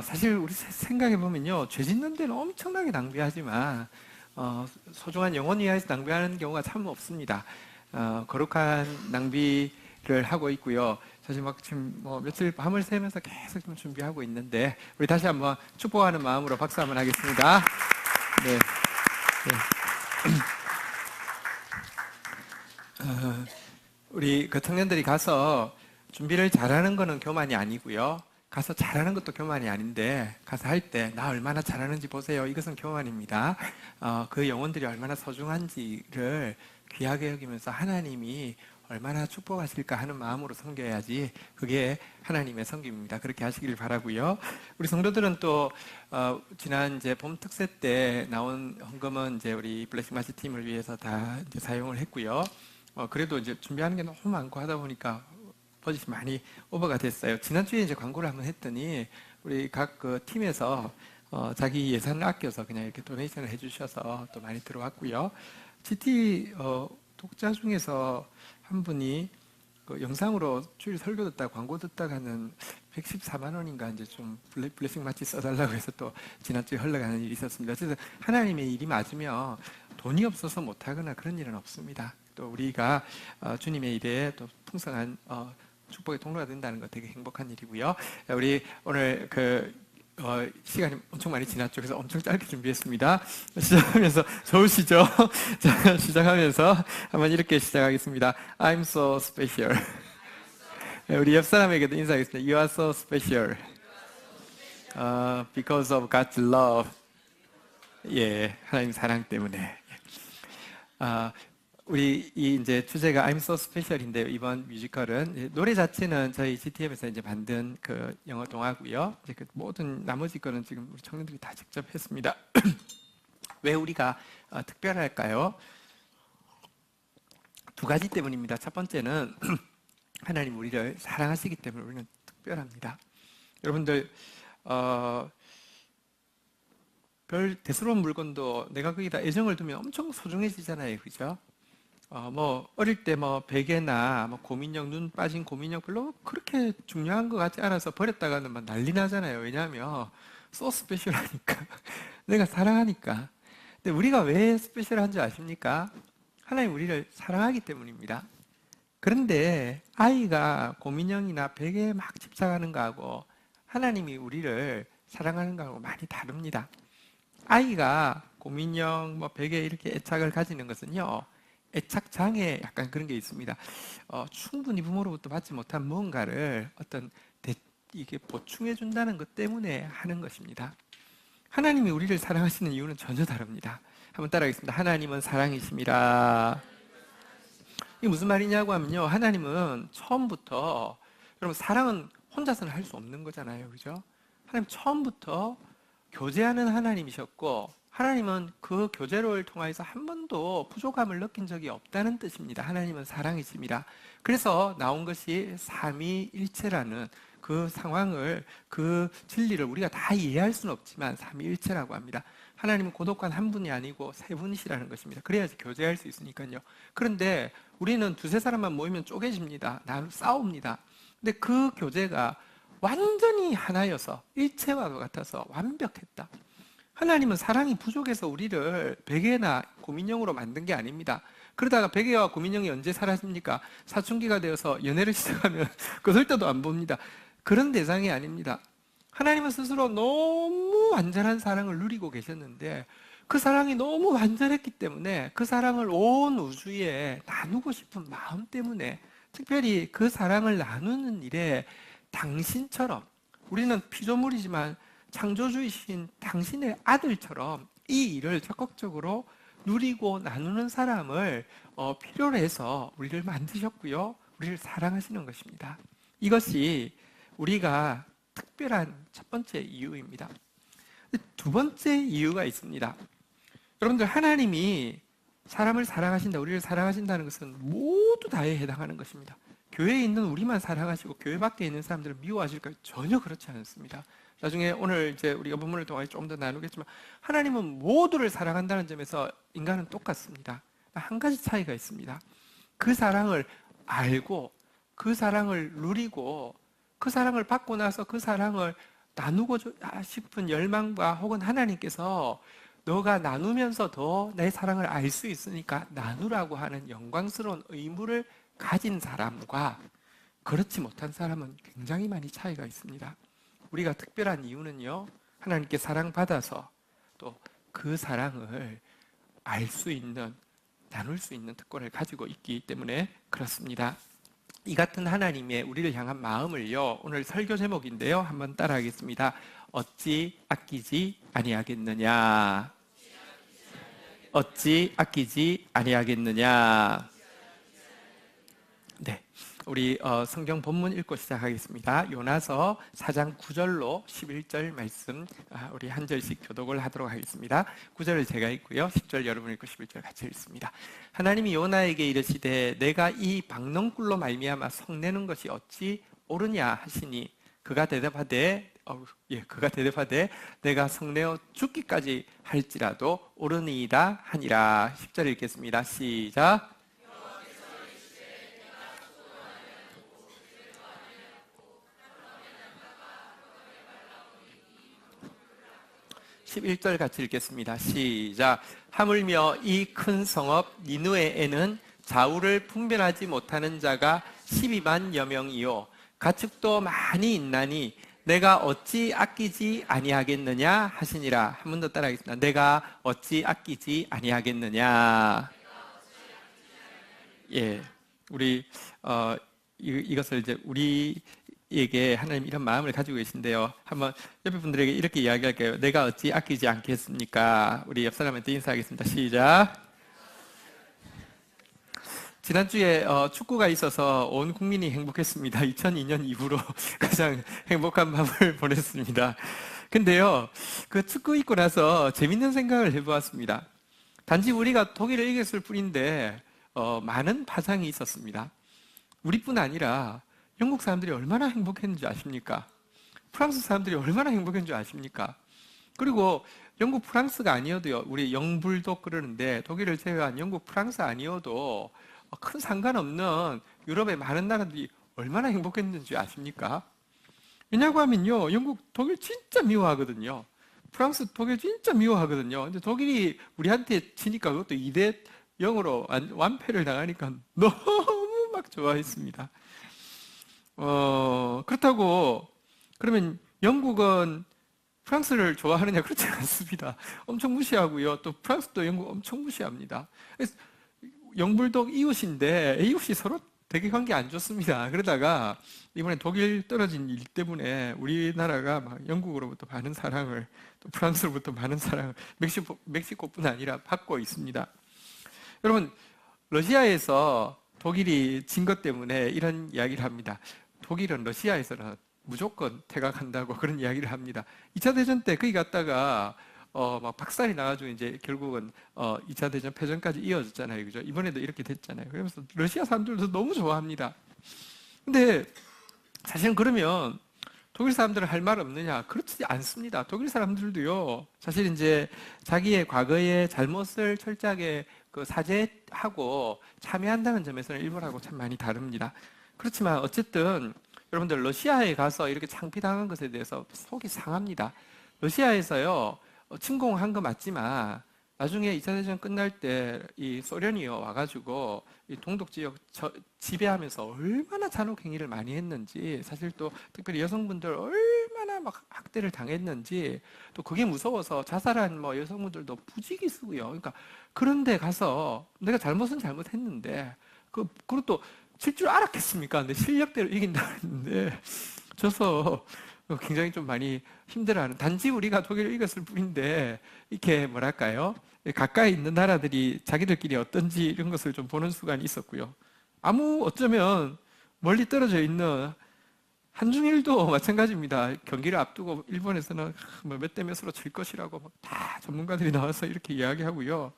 사실 우리 생각해 보면요, 죄 짓는 데는 엄청나게 낭비하지만 소중한 영혼 위하여서 낭비하는 경우가 참 없습니다. 거룩한 낭비를 하고 있고요. 사실 막 지금 며칠 밤을 새면서 계속 좀 준비하고 있는데 우리 다시 한번 축복하는 마음으로 박수 한번 하겠습니다. 네. 네. 우리 그 청년들이 가서 준비를 잘하는 거는 교만이 아니고요. 가서 잘하는 것도 교만이 아닌데 가서 할 때 나 얼마나 잘하는지 보세요. 이것은 교만입니다. 그 영혼들이 얼마나 소중한지를 귀하게 여기면서 하나님이 얼마나 축복하실까 하는 마음으로 섬겨야지 그게 하나님의 섬김입니다. 그렇게 하시길 바라고요. 우리 성도들은 또 지난 이제 봄 특세 때 나온 헌금은 이제 우리 블레싱 마치 팀을 위해서 다 이제 사용을 했고요. 그래도 이제 준비하는 게 너무 많고 하다 보니까 버짓이 많이 오버가 됐어요. 지난주에 이제 광고를 한번 했더니 우리 각 그 팀에서 자기 예산을 아껴서 그냥 이렇게 도네이션을 해주셔서 또 많이 들어왔고요. GT 독자 중에서 한 분이 그 영상으로 주일 설교 듣다가 광고 듣다가 는 114만 원인가 이제 좀 블레싱 마치 써달라고 해서 또 지난주에 흘러가는 일이 있었습니다. 그래서 하나님의 일이 맞으면 돈이 없어서 못하거나 그런 일은 없습니다. 또 우리가 주님의 일에 또 풍성한 축복의 통로가 된다는 거 되게 행복한 일이고요. 우리 오늘 시간이 엄청 많이 지났죠. 그래서 엄청 짧게 준비했습니다. 시작하면서 좋으시죠? 자, 시작하면서 한번 이렇게 시작하겠습니다. I'm so special. 우리 옆 사람에게도 인사하겠습니다. You are so special. Because of God's love. 예, 하나님 사랑 때문에. 우리 이 이제 주제가 I'm so special인데요. 이번 뮤지컬은 노래 자체는 저희 GTM에서 이제 만든 그 영어 동화고요. 이제 그 모든 나머지 거는 지금 우리 청년들이 다 직접 했습니다. 왜 우리가 특별할까요? 두 가지 때문입니다. 첫 번째는 하나님 우리를 사랑하시기 때문에 우리는 특별합니다. 여러분들 별 대수로운 물건도 내가 거기다 애정을 두면 엄청 소중해지잖아요, 그죠? 어릴 때 베개나 고민형, 눈 빠진 고민형 별로 그렇게 중요한 것 같지 않아서 버렸다가는 막 난리 나잖아요. 왜냐하면 so 스페셜하니까. 내가 사랑하니까. 근데 우리가 왜 스페셜한 줄 아십니까? 하나님 우리를 사랑하기 때문입니다. 그런데 아이가 고민형이나 베개에 막 집착하는 거하고 하나님이 우리를 사랑하는 거하고 많이 다릅니다. 아이가 고민형, 베개에 이렇게 애착을 가지는 것은요, 애착 장애 약간 그런 게 있습니다. 충분히 부모로부터 받지 못한 무언가를 이게 보충해 준다는 것 때문에 하는 것입니다. 하나님이 우리를 사랑하시는 이유는 전혀 다릅니다. 한번 따라하겠습니다. 하나님은 사랑이십니다. 이게 무슨 말이냐고 하면요, 하나님은 처음부터, 여러분 사랑은 혼자서는 할 수 없는 거잖아요, 그죠? 하나님 처음부터 교제하는 하나님이셨고, 하나님은 그 교제를 통해서 한 번도 부족함을 느낀 적이 없다는 뜻입니다. 하나님은 사랑이십니다. 그래서 나온 것이 삼위일체라는 그 상황을, 그 진리를 우리가 다 이해할 수는 없지만 삼위일체라고 합니다. 하나님은 고독한 한 분이 아니고 세 분이시라는 것입니다. 그래야지 교제할 수 있으니까요. 그런데 우리는 두세 사람만 모이면 쪼개집니다. 싸웁니다. 근데 그 교제가 완전히 하나여서 일체와 같아서 완벽했다. 하나님은 사랑이 부족해서 우리를 베개나 고민형으로 만든 게 아닙니다. 그러다가 베개와 고민형이 언제 사라집니까? 사춘기가 되어서 연애를 시작하면 그 절대도 안 봅니다. 그런 대상이 아닙니다. 하나님은 스스로 너무 완전한 사랑을 누리고 계셨는데 그 사랑이 너무 완전했기 때문에 그 사랑을 온 우주에 나누고 싶은 마음 때문에 특별히 그 사랑을 나누는 일에 당신처럼, 우리는 피조물이지만 창조주이신 당신의 아들처럼 이 일을 적극적으로 누리고 나누는 사람을 필요로 해서 우리를 만드셨고요. 우리를 사랑하시는 것입니다. 이것이 우리가 특별한 첫 번째 이유입니다. 두 번째 이유가 있습니다. 여러분들, 하나님이 사람을 사랑하신다, 우리를 사랑하신다는 것은 모두 다에 해당하는 것입니다. 교회에 있는 우리만 사랑하시고 교회 밖에 있는 사람들을 미워하실까요? 전혀 그렇지 않습니다. 나중에 오늘 이제 우리가 본문을 통해 좀 더 나누겠지만 하나님은 모두를 사랑한다는 점에서 인간은 똑같습니다. 한 가지 차이가 있습니다. 그 사랑을 알고 그 사랑을 누리고 그 사랑을 받고 나서 그 사랑을 나누고 싶은 열망과 혹은 하나님께서 너가 나누면서 더 내 사랑을 알 수 있으니까 나누라고 하는 영광스러운 의무를 가진 사람과 그렇지 못한 사람은 굉장히 많이 차이가 있습니다. 우리가 특별한 이유는요, 하나님께 사랑받아서 또 그 사랑을 알 수 있는, 나눌 수 있는 특권을 가지고 있기 때문에 그렇습니다. 이 같은 하나님의 우리를 향한 마음을요, 오늘 설교 제목인데요, 한번 따라하겠습니다. 어찌 아끼지 아니하겠느냐. 어찌 아끼지 아니하겠느냐. 네, 우리 성경 본문 읽고 시작하겠습니다. 요나서 4장 9절로 11절 말씀 우리 한 절씩 교독을 하도록 하겠습니다. 9절을 제가 읽고요, 10절 여러분 읽고 11절 같이 읽습니다. 하나님이 요나에게 이르시되 내가 이 박농꿀로 말미암아 성내는 것이 어찌 옳으냐 하시니 그가 대답하되 내가 성내어 죽기까지 할지라도 옳으니이다 하니라. 10절 읽겠습니다. 시작. 11절 같이 읽겠습니다. 시작. 하물며 이 큰 성읍 니느웨에는 좌우를 분별하지 못하는 자가 12만여 명이요 가축도 많이 있나니 내가 어찌 아끼지 아니하겠느냐 하시니라. 한 번 더 따라하겠습니다. 내가 어찌 아끼지 아니하겠느냐. 예, 우리 이것을 이제 우리에게 하나님 이런 마음을 가지고 계신데요. 한번 옆에 분들에게 이렇게 이야기할게요. 내가 어찌 아끼지 않겠습니까? 우리 옆 사람한테 인사하겠습니다. 시작. 지난주에 축구가 있어서 온 국민이 행복했습니다. 2002년 이후로 가장 행복한 밤을 보냈습니다. 근데요, 그 축구 있고 나서 재밌는 생각을 해보았습니다. 단지 우리가 독일을 이겼을 뿐인데 많은 파장이 있었습니다. 우리뿐 아니라 영국 사람들이 얼마나 행복했는지 아십니까? 프랑스 사람들이 얼마나 행복했는지 아십니까? 그리고 영국 프랑스가 아니어도요, 우리 영불도 그러는데 독일을 제외한 영국 프랑스 아니어도 큰 상관없는 유럽의 많은 나라들이 얼마나 행복했는지 아십니까? 왜냐고 하면요, 영국 독일 진짜 미워하거든요. 프랑스 독일 진짜 미워하거든요. 근데 독일이 우리한테 치니까 그것도 2대0으로 완패를 당하니까 너무 막 좋아했습니다. 그렇다고 그러면 영국은 프랑스를 좋아하느냐? 그렇지 않습니다. 엄청 무시하고요. 또 프랑스도 영국 엄청 무시합니다. 그래서 영불독 이웃인데 이웃이 서로 되게 관계 안 좋습니다. 그러다가 이번에 독일 떨어진 일 때문에 우리나라가 막 영국으로부터 많은 사랑을, 또 프랑스로부터 많은 사랑을 멕시코뿐 아니라 받고 있습니다. 여러분, 러시아에서 독일이 진 것 때문에 이런 이야기를 합니다. 독일은 러시아에서는 무조건 퇴각한다고 그런 이야기를 합니다. 2차 대전 때 거기 갔다가 막 박살이 나가지고 이제 결국은 2차 대전 패전까지 이어졌잖아요. 그죠? 이번에도 이렇게 됐잖아요. 그러면서 러시아 사람들도 너무 좋아합니다. 근데 사실은 그러면 독일 사람들은 할 말 없느냐? 그렇지 않습니다. 독일 사람들도요, 사실 이제 자기의 과거의 잘못을 철저하게 사죄하고 참여한다는 점에서는 일본하고 참 많이 다릅니다. 그렇지만 어쨌든 여러분들 러시아에 가서 이렇게 창피당한 것에 대해서 속이 상합니다. 러시아에서요, 침공한 거 맞지만 나중에 2차 대전 끝날 때 이 소련이 와가지고 이 동독 지역 지배하면서 얼마나 잔혹 행위를 많이 했는지, 사실 또 특별히 여성분들 얼마나 막 학대를 당했는지, 또 그게 무서워서 자살한 뭐 여성분들도 부지기수고요. 그러니까 그런데 가서 내가 잘못은 잘못했는데 그리고 또 질 줄 알았겠습니까? 근데 실력대로 이긴다 했는데 져서 굉장히 좀 많이 힘들어하는, 단지 우리가 독일을 이겼을 뿐인데 이렇게 뭐랄까요? 가까이 있는 나라들이 자기들끼리 어떤지 이런 것을 좀 보는 순간이 있었고요. 어쩌면 멀리 떨어져 있는 한중일도 마찬가지입니다. 경기를 앞두고 일본에서는 몇 대 몇으로 질 것이라고 다 전문가들이 나와서 이렇게 이야기하고요.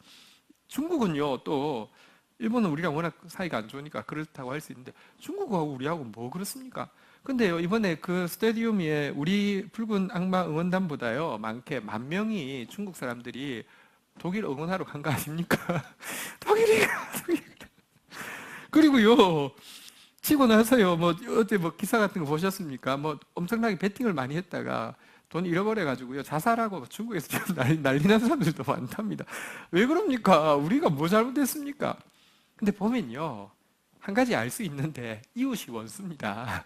중국은요, 또 일본은 우리랑 워낙 사이가 안 좋으니까 그렇다고 할 수 있는데 중국하고 우리하고 뭐 그렇습니까? 근데요, 이번에 그 스타디움에 우리 붉은 악마 응원단보다요 많게 10,000명이 중국 사람들이 독일 응원하러 간 거 아십니까? 독일이 그리고요, 치고 나서요, 어제 기사 같은 거 보셨습니까? 엄청나게 베팅을 많이 했다가 돈 잃어버려가지고요, 자살하고 중국에서 지금 난리 난 사람들도 많답니다. 왜 그럽니까? 우리가 뭐 잘못했습니까? 근데 보면요, 한 가지 알 수 있는데 이웃이 원수입니다.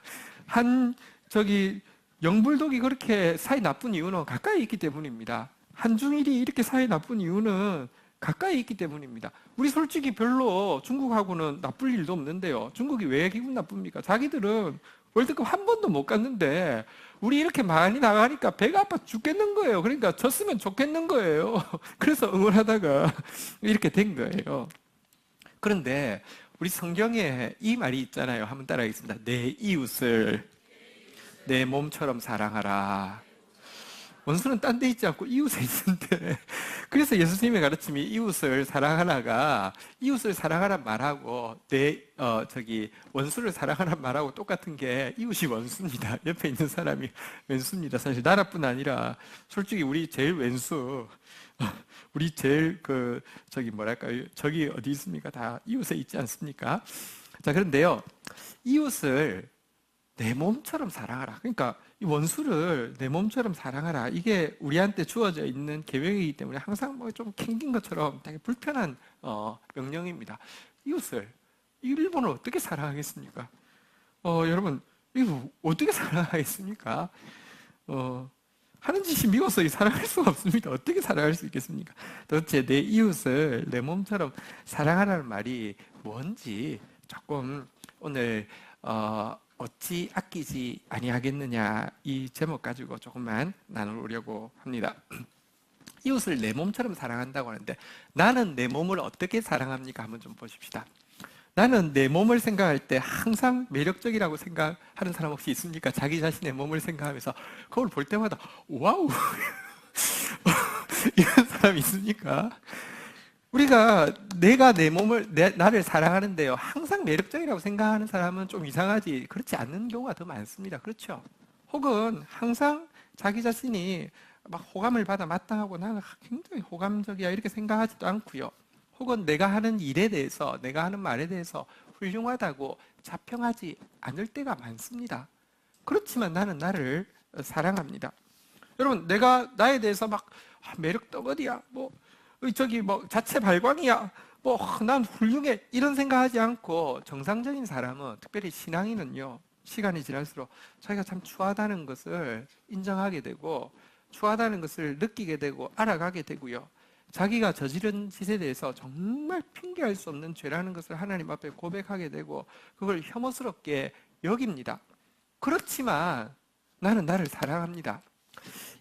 영불독이 그렇게 사이 나쁜 이유는 가까이 있기 때문입니다. 한중일이 이렇게 사이 나쁜 이유는 가까이 있기 때문입니다. 우리 솔직히 별로 중국하고는 나쁠 일도 없는데요. 중국이 왜 기분 나쁩니까? 자기들은 월드컵 한 번도 못 갔는데 우리 이렇게 많이 나가니까 배가 아파 죽겠는 거예요. 그러니까 졌으면 좋겠는 거예요. 그래서 응원하다가 이렇게 된 거예요. 그런데 우리 성경에 이 말이 있잖아요. 한번 따라하겠습니다. 내 이웃을 내 몸처럼 사랑하라. 원수는 딴 데 있지 않고 이웃에 있는데, 그래서 예수님의 가르침이 이웃을 사랑하라가 이웃을 사랑하란 말하고 원수를 사랑하란 말하고 똑같은 게 이웃이 원수입니다. 옆에 있는 사람이 왼수입니다. 사실 나라뿐 아니라 솔직히 우리 제일 왼수, 우리 제일 저기 어디 있습니까? 다 이웃에 있지 않습니까? 자, 그런데요, 이웃을 내 몸처럼 사랑하라. 그러니까 이 원수를 내 몸처럼 사랑하라. 이게 우리한테 주어져 있는 계명이기 때문에 항상 좀 캥긴 것처럼 되게 불편한 명령입니다. 이웃을, 일본을 어떻게 사랑하겠습니까? 여러분, 이거 어떻게 사랑하겠습니까? 하는 짓이 미워서 사랑할 수가 없습니다. 어떻게 사랑할 수 있겠습니까? 도대체 내 이웃을 내 몸처럼 사랑하라는 말이 뭔지 조금 오늘 어찌 아끼지 아니하겠느냐, 이 제목 가지고 조금만 나누려고 합니다. 이웃을 내 몸처럼 사랑한다고 하는데 나는 내 몸을 어떻게 사랑합니까? 한번 좀 보십시다. 나는 내 몸을 생각할 때 항상 매력적이라고 생각하는 사람 혹시 있습니까? 자기 자신의 몸을 생각하면서 거울 볼 때마다 와우 이런 사람 있습니까? 우리가 내가 내 몸을 나를 사랑하는데요, 항상 매력적이라고 생각하는 사람은 좀 이상하지 그렇지 않는 경우가 더 많습니다. 그렇죠? 혹은 항상 자기 자신이 막 호감을 받아 마땅하고 나는 굉장히 호감적이야 이렇게 생각하지도 않고요. 혹은 내가 하는 일에 대해서, 내가 하는 말에 대해서 훌륭하다고 자평하지 않을 때가 많습니다. 그렇지만 나는 나를 사랑합니다. 여러분, 내가 나에 대해서 막 매력 덩어리야, 자체 발광이야, 난 훌륭해 이런 생각하지 않고, 정상적인 사람은, 특별히 신앙인은요, 시간이 지날수록 자기가 참 추하다는 것을 인정하게 되고 추하다는 것을 느끼게 되고 알아가게 되고요, 자기가 저지른 짓에 대해서 정말 핑계할 수 없는 죄라는 것을 하나님 앞에 고백하게 되고 그걸 혐오스럽게 여깁니다. 그렇지만 나는 나를 사랑합니다.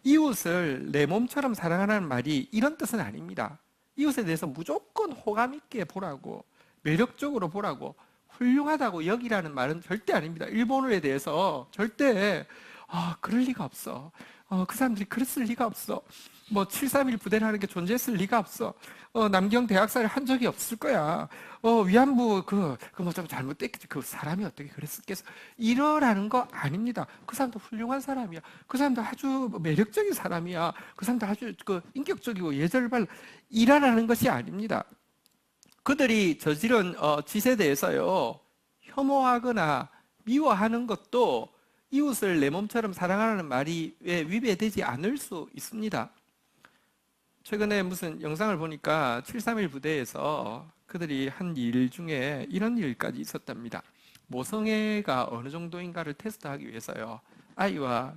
이웃을 내 몸처럼 사랑하라는 말이 이런 뜻은 아닙니다. 이웃에 대해서 무조건 호감 있게 보라고, 매력적으로 보라고, 훌륭하다고 여기라는 말은 절대 아닙니다. 일본어에 대해서 절대 그럴 리가 없어, 그 사람들이 그랬을 리가 없어, 731 부대라는 게 존재했을 리가 없어, 남경 대학살을 한 적이 없을 거야, 위안부 좀 잘못됐겠지, 그 사람이 어떻게 그랬었겠어, 이러라는 거 아닙니다. 그 사람도 훌륭한 사람이야, 그 사람도 아주 매력적인 사람이야, 그 사람도 아주 인격적이고 예절발, 이러라는 것이 아닙니다. 그들이 저지른 짓에 대해서요, 혐오하거나 미워하는 것도 이웃을 내 몸처럼 사랑하라는 말이 왜 위배되지 않을 수 있습니다. 최근에 무슨 영상을 보니까 731 부대에서 그들이 한 일 중에 이런 일까지 있었답니다. 모성애가 어느 정도인가를 테스트하기 위해서요.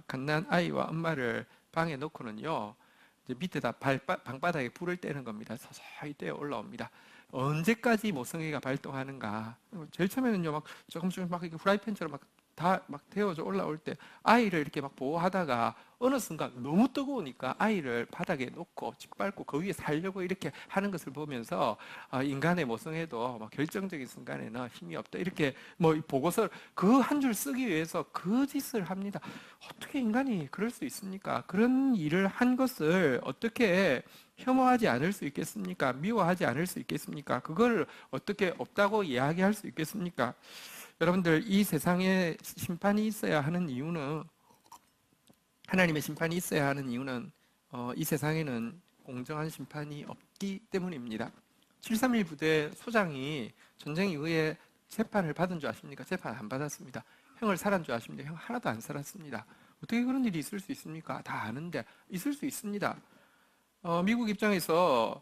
갓난 아이와 엄마를 방에 놓고는요. 이제 밑에다 방바닥에 불을 떼는 겁니다. 서서히 떼어 올라옵니다. 언제까지 모성애가 발동하는가. 제일 처음에는요, 막 조금씩 막 이렇게 후라이팬처럼 막 데워져 올라올 때 아이를 이렇게 막 보호하다가 어느 순간 너무 뜨거우니까 아이를 바닥에 놓고 짓밟고 그 위에 살려고 이렇게 하는 것을 보면서 인간의 모성애도 막 결정적인 순간에는 힘이 없다. 이렇게 뭐 보고서 그 한 줄 쓰기 위해서 그 짓을 합니다. 어떻게 인간이 그럴 수 있습니까? 그런 일을 한 것을 어떻게 혐오하지 않을 수 있겠습니까? 미워하지 않을 수 있겠습니까? 그걸 어떻게 없다고 이야기할 수 있겠습니까? 여러분들, 이 세상에 심판이 있어야 하는 이유는, 하나님의 심판이 있어야 하는 이유는 이 세상에는 공정한 심판이 없기 때문입니다. 731 부대 소장이 전쟁 이후에 재판을 받은 줄 아십니까? 재판 안 받았습니다. 형을 살한 줄 아십니까? 형 하나도 안 살았습니다. 어떻게 그런 일이 있을 수 있습니까? 다 아는데 있을 수 있습니다. 미국 입장에서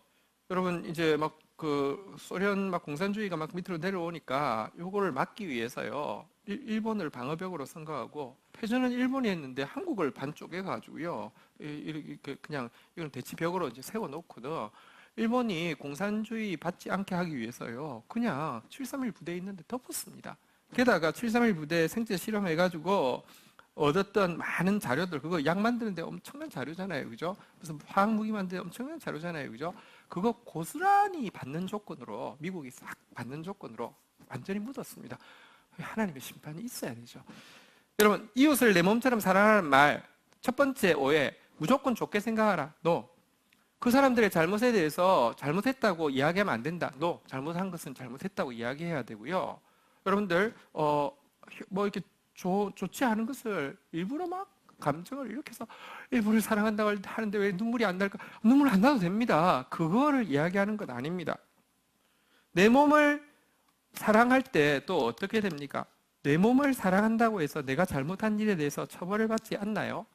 여러분 이제 막 그 소련 막 공산주의가 막 밑으로 내려오니까 요거를 막기 위해서요. 일본을 방어벽으로 선거하고 패전은 일본이 했는데 한국을 반 쪼개 가지고요. 이렇게 그냥 이건 대치벽으로 이제 세워 놓고도 일본이 공산주의 받지 않게 하기 위해서요. 그냥 731 부대에 있는데 덮었습니다. 게다가 731 부대 생체 실험해 가지고 얻었던 많은 자료들, 그거 약 만드는데 엄청난 자료잖아요. 그죠? 무슨 화학 무기 만드는데 엄청난 자료잖아요. 그죠? 그거 고스란히 받는 조건으로, 미국이 싹 받는 조건으로 완전히 묻었습니다. 하나님의 심판이 있어야 되죠. 여러분, 이웃을 내 몸처럼 사랑하는 말, 첫 번째 오해, 무조건 좋게 생각하라. No. 그 사람들의 잘못에 대해서 잘못했다고 이야기하면 안 된다. No. 잘못한 것은 잘못했다고 이야기해야 되고요. 여러분들, 뭐 이렇게 좋지 않은 것을 일부러 막 감정을 일으켜서 일부러 사랑한다고 하는데 왜 눈물이 안 날까? 눈물 안 나도 됩니다. 그거를 이야기하는 건 아닙니다. 내 몸을 사랑할 때 또 어떻게 됩니까? 내 몸을 사랑한다고 해서 내가 잘못한 일에 대해서 처벌을 받지 않나요?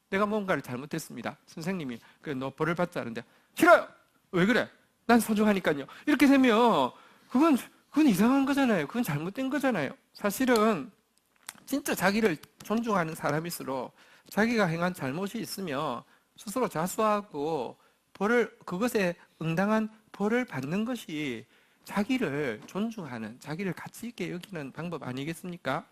내가 뭔가를 잘못했습니다. 선생님이 너 벌을 받지 않은데 싫어요. 왜 그래? 난 소중하니까요. 이렇게 되면 그건 이상한 거잖아요. 그건 잘못된 거잖아요. 사실은 진짜 자기를 존중하는 사람일수록 자기가 행한 잘못이 있으면 스스로 자수하고 그것에 응당한 벌을 받는 것이 자기를 존중하는, 자기를 가치 있게 여기는 방법 아니겠습니까?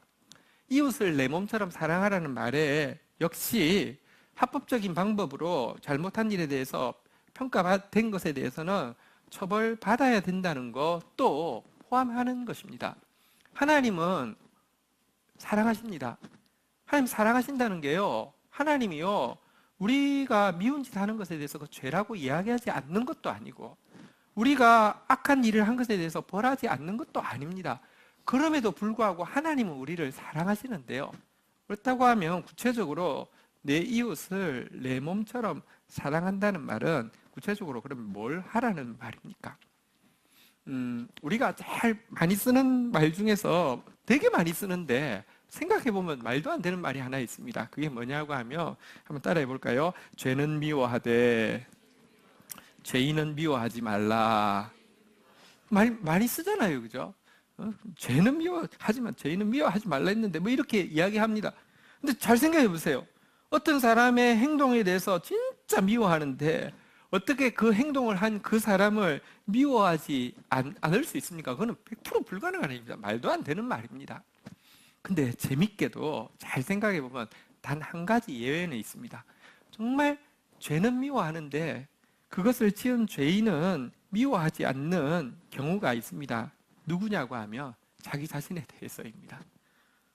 이웃을 내 몸처럼 사랑하라는 말에 역시 합법적인 방법으로 잘못한 일에 대해서 평가된 것에 대해서는 처벌받아야 된다는 것도 포함하는 것입니다. 하나님은 사랑하십니다. 하나님 사랑하신다는 게요, 하나님이요, 우리가 미운 짓 하는 것에 대해서 그 죄라고 이야기하지 않는 것도 아니고, 우리가 악한 일을 한 것에 대해서 벌하지 않는 것도 아닙니다. 그럼에도 불구하고 하나님은 우리를 사랑하시는데요. 그렇다고 하면 구체적으로 내 이웃을 내 몸처럼 사랑한다는 말은 구체적으로 그러면 뭘 하라는 말입니까? 우리가 제일 많이 쓰는 말 중에서 되게 많이 쓰는데 생각해보면 말도 안 되는 말이 하나 있습니다. 그게 뭐냐고 하면 한번 따라해 볼까요? 죄는 미워하되 죄인은 미워하지 말라. 많이 쓰잖아요. 그죠? 죄는 미워하지만 죄인은 미워하지 말라 했는데 뭐 이렇게 이야기합니다. 근데 잘 생각해 보세요. 어떤 사람의 행동에 대해서 진짜 미워하는데 어떻게 그 행동을 한 그 사람을 미워하지 않을 수 있습니까? 그거는 100% 불가능한 일입니다. 말도 안 되는 말입니다. 근데 재밌게도 잘 생각해 보면 단 한 가지 예외는 있습니다. 정말 죄는 미워하는데 그것을 지은 죄인은 미워하지 않는 경우가 있습니다. 누구냐고 하면 자기 자신에 대해서입니다.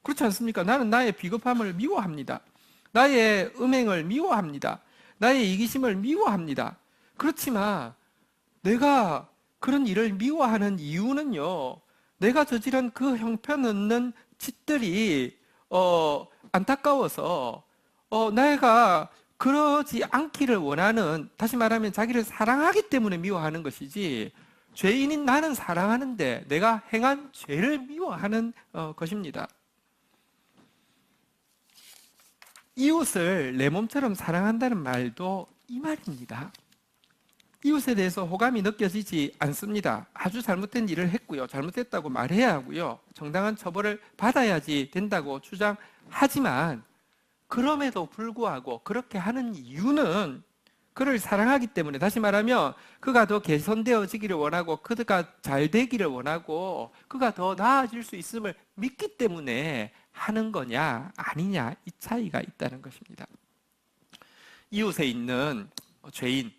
그렇지 않습니까? 나는 나의 비겁함을 미워합니다. 나의 음행을 미워합니다. 나의 이기심을 미워합니다. 그렇지만 내가 그런 일을 미워하는 이유는요, 내가 저지른 그 형편없는 짓들이 안타까워서 내가 그러지 않기를 원하는, 다시 말하면 자기를 사랑하기 때문에 미워하는 것이지, 죄인인 나는 사랑하는데 내가 행한 죄를 미워하는 것입니다. 이웃을 내 몸처럼 사랑한다는 말도 이 말입니다. 이웃에 대해서 호감이 느껴지지 않습니다. 아주 잘못된 일을 했고요. 잘못했다고 말해야 하고요. 정당한 처벌을 받아야지 된다고 주장하지만 그럼에도 불구하고 그렇게 하는 이유는 그를 사랑하기 때문에, 다시 말하면 그가 더 개선되어지기를 원하고 그가 잘 되기를 원하고 그가 더 나아질 수 있음을 믿기 때문에 하는 거냐 아니냐, 이 차이가 있다는 것입니다. 이웃에 있는 죄인,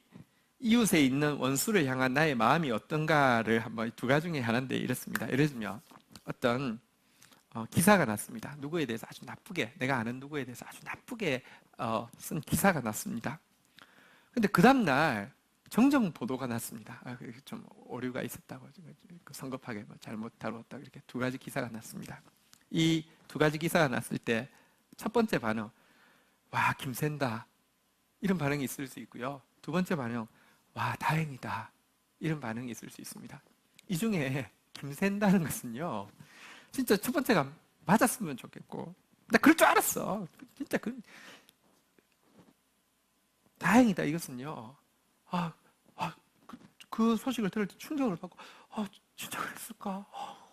이웃에 있는 원수를 향한 나의 마음이 어떤가를 한번 두 가지 중에 하나인데 이렇습니다. 예를 들면 어떤 기사가 났습니다. 누구에 대해서 아주 나쁘게, 내가 아는 누구에 대해서 아주 나쁘게 쓴 기사가 났습니다. 근데 그 다음날 정정 보도가 났습니다. 좀 오류가 있었다고, 성급하게 잘못 다루었다고, 이렇게 두 가지 기사가 났습니다. 이 두 가지 기사가 났을 때 첫 번째 반응, 와 김샌다, 이런 반응이 있을 수 있고요. 두 번째 반응, 와 다행이다, 이런 반응이 있을 수 있습니다. 이 중에 김샌다는 것은요, 진짜 첫 번째가 맞았으면 좋겠고, 나 그럴 줄 알았어, 진짜 다행이다, 이것은요, 그 소식을 들을 때 충격을 받고, 진짜 그랬을까?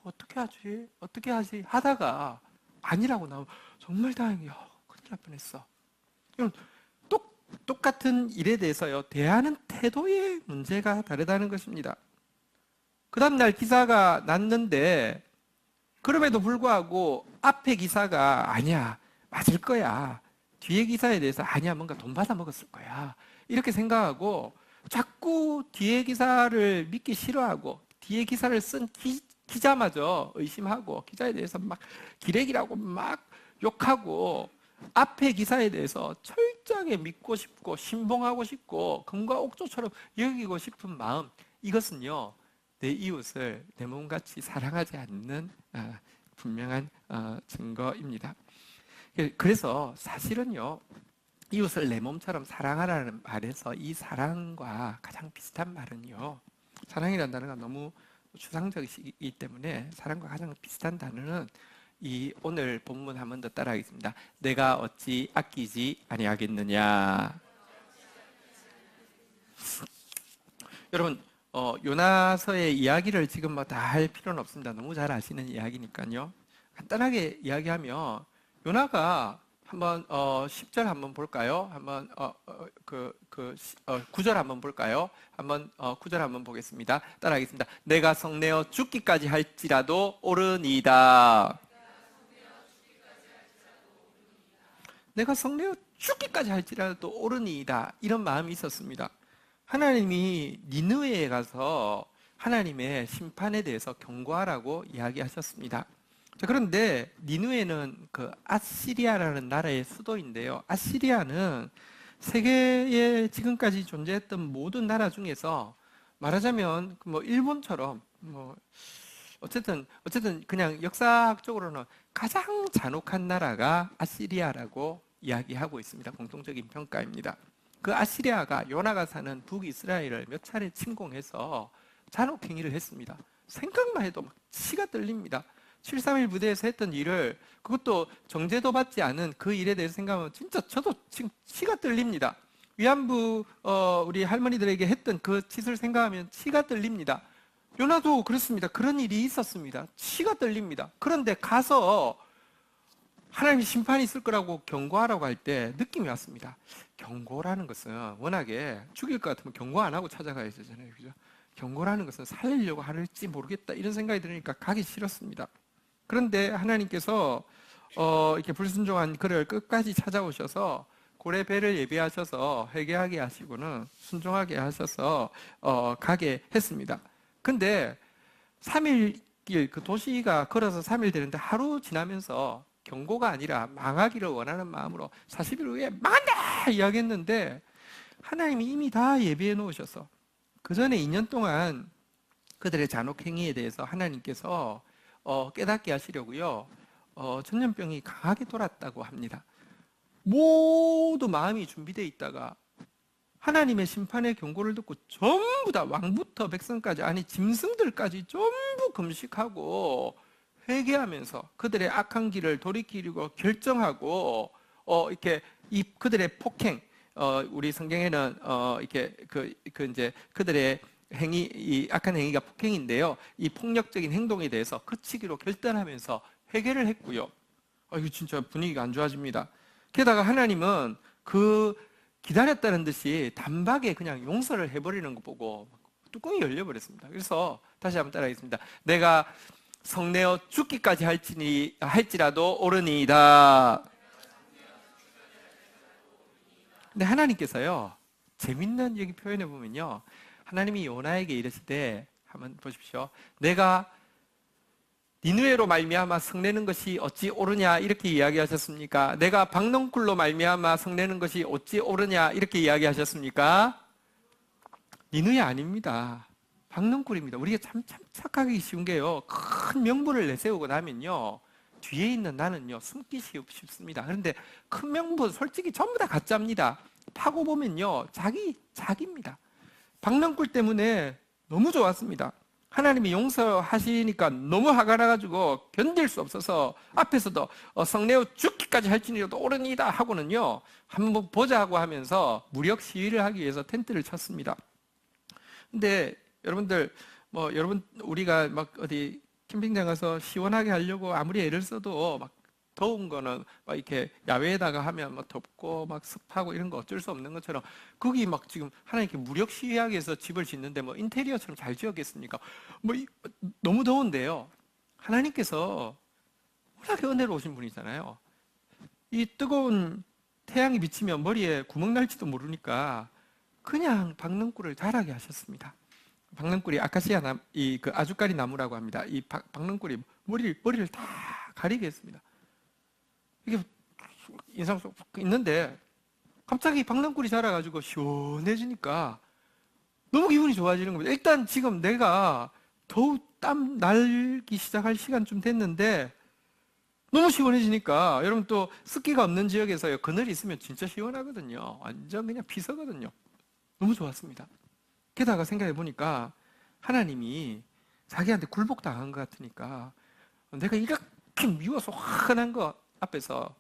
어떻게 하지? 하다가 아니라고 나오면 정말 다행이야, 큰일 날 뻔했어. 이런 똑같은 일에 대해서요, 대하는 태도의 문제가 다르다는 것입니다. 그 다음날 기사가 났는데 그럼에도 불구하고 앞에 기사가 아니야, 맞을 거야, 뒤에 기사에 대해서 아니야, 뭔가 돈 받아 먹었을 거야, 이렇게 생각하고 자꾸 뒤에 기사를 믿기 싫어하고 뒤에 기사를 쓴 기자마저 의심하고 기자에 대해서 막 기레기라고 막 욕하고 앞에 기사에 대해서 철저하게 믿고 싶고 신봉하고 싶고 금과 옥조처럼 여기고 싶은 마음, 이것은요 내 이웃을 내 몸같이 사랑하지 않는 분명한 증거입니다. 그래서 사실은요, 이웃을 내 몸처럼 사랑하라는 말에서 이 사랑과 가장 비슷한 말은요, 사랑이라는 단어가 너무 추상적이기 때문에 사랑과 가장 비슷한 단어는 이 오늘 본문 한 번 더 따라하겠습니다. 내가 어찌 아끼지 아니하겠느냐. 여러분, 요나서의 이야기를 지금 뭐 다 할 필요는 없습니다. 너무 잘 아시는 이야기니까요. 간단하게 이야기하면 요나가 한번 10절 한번 볼까요? 한번 9절 한번 볼까요? 한번 9절 한번 보겠습니다. 따라하겠습니다. 내가 성내어 죽기까지 할지라도 옳으니이다. 내가 성내어 죽기까지 할지라도 옳으니이다. 이런 마음이 있었습니다. 하나님이 니느웨에 가서 하나님의 심판에 대해서 경고하라고 이야기하셨습니다. 자, 그런데 니느웨는 그 아시리아라는 나라의 수도인데요. 아시리아는 세계에 지금까지 존재했던 모든 나라 중에서 말하자면 뭐 일본처럼 뭐 어쨌든 그냥 역사학적으로는 가장 잔혹한 나라가 아시리아라고 이야기하고 있습니다. 공통적인 평가입니다. 그 아시리아가 요나가 사는 북이스라엘을 몇 차례 침공해서 잔혹 행위를 했습니다. 생각만 해도 막 치가 떨립니다. 731 부대에서 했던 일을, 그것도 정제도 받지 않은 그 일에 대해서 생각하면 진짜 저도 지금 치가 떨립니다. 위안부 우리 할머니들에게 했던 그 짓을 생각하면 치가 떨립니다. 요나도 그렇습니다. 그런 일이 있었습니다. 치가 떨립니다. 그런데 가서 하나님의 심판이 있을 거라고 경고하라고 할 때 느낌이 왔습니다. 경고라는 것은 워낙에 죽일 것 같으면 경고 안 하고 찾아가야 되잖아요, 그죠? 경고라는 것은 살리려고 할지 모르겠다, 이런 생각이 들으니까 가기 싫었습니다. 그런데 하나님께서 이렇게 불순종한 그를 끝까지 찾아오셔서 고레배를 예비하셔서 회개하게 하시고는 순종하게 하셔서 가게 했습니다. 근데 3일 길, 그 도시가 걸어서 3일 되는데 하루 지나면서 경고가 아니라 망하기를 원하는 마음으로 40일 후에 망한다 이야기했는데 하나님이 이미 다 예비해 놓으셔서 그 전에 2년 동안 그들의 잔혹 행위에 대해서 하나님께서 깨닫게 하시려고요, 전염병이 강하게 돌았다고 합니다. 모두 마음이 준비되어 있다가 하나님의 심판의 경고를 듣고 전부 다 왕부터 백성까지, 아니 짐승들까지 전부 금식하고 회개하면서 그들의 악한 길을 돌이키려고 결정하고 이렇게 그들의 폭행, 우리 성경에는 이렇게 이제 그들의 행위, 이 악한 행위가 폭행인데요. 이 폭력적인 행동에 대해서 그치기로 결단하면서 해결을 했고요. 이거 진짜 분위기가 안 좋아집니다. 게다가 하나님은 그 기다렸다는 듯이 단박에 그냥 용서를 해버리는 거 보고 뚜껑이 열려버렸습니다. 그래서 다시 한번 따라하겠습니다. 내가 성내어 죽기까지 할지라도 옳으니이다. 근데 하나님께서요, 재밌는 여기 표현해 보면요, 하나님이 요나에게 이르시되, 한번 보십시오. 내가 니느웨로 말미암아 성내는 것이 어찌 옳으냐 이렇게 이야기하셨습니까? 내가 박넝쿨로 말미암아 성내는 것이 어찌 옳으냐 이렇게 이야기하셨습니까? 니느웨 아닙니다. 박넝쿨입니다. 우리가 참 착각하기 쉬운 게요, 큰 명분을 내세우고 나면요, 뒤에 있는 나는요 숨기 쉽습니다. 그런데 큰 명분 솔직히 전부 다 가짜입니다. 파고 보면요 자기입니다. 박넝쿨 때문에 너무 좋았습니다. 하나님이 용서하시니까 너무 화가 나가지고 견딜 수 없어서 앞에서도 성내어 죽기까지 할지니라도 옳으니이다 하고는요, 한번 보자고 하면서 무력 시위를 하기 위해서 텐트를 쳤습니다. 근데 여러분들 여러분 우리가 막 어디 캠핑장 가서 시원하게 하려고 아무리 애를 써도 막 더운 거는 막 이렇게 야외에다가 하면 막 덥고 막 습하고 이런 거 어쩔 수 없는 것처럼, 거기 막 지금 하나님께 무력 시위하기 위해서 집을 짓는데 뭐 인테리어처럼 잘 지었겠습니까? 너무 더운데요, 하나님께서 워낙에 은혜로우신 분이잖아요. 이 뜨거운 태양이 비치면 머리에 구멍 날지도 모르니까 그냥 박넝쿨을 자라게 하셨습니다. 박넝쿨이 아카시아 그 아주까리 나무라고 합니다. 이 박넝쿨이 머리를 다 가리게 했습니다. 이게 인상 속 있는데 갑자기 박넝쿨이 자라가지고 시원해지니까 너무 기분이 좋아지는 겁니다. 일단 지금 내가 더욱 땀 날기 시작할 시간쯤 됐는데 너무 시원해지니까, 여러분 또 습기가 없는 지역에서요, 그늘이 있으면 진짜 시원하거든요. 완전 그냥 피서거든요. 너무 좋았습니다. 게다가 생각해 보니까 하나님이 자기한테 굴복당한 것 같으니까, 내가 이렇게 미워서 화난 거 앞에서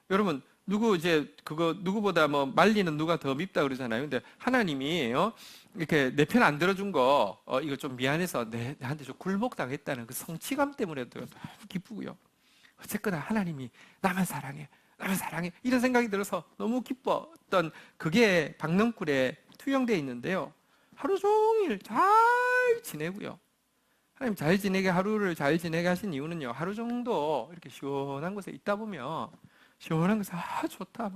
여러분 누구보다 뭐 말리는 누가 더 밉다 그러잖아요. 근데 하나님이 이렇게 내 편 안 들어준 거 이거 좀 미안해서 내한테 좀 굴복당했다는 그 성취감 때문에도 너무 기쁘고요. 어쨌거나 하나님이 나만 사랑해 이런 생각이 들어서 너무 기뻤던 그게 박넝쿨에 투영되어 있는데요. 하루 종일 잘 지내고요. 하나님 하루를 잘 지내게 하신 이유는요, 하루 정도 이렇게 시원한 곳에 있다 보면, 시원한 곳에 좋다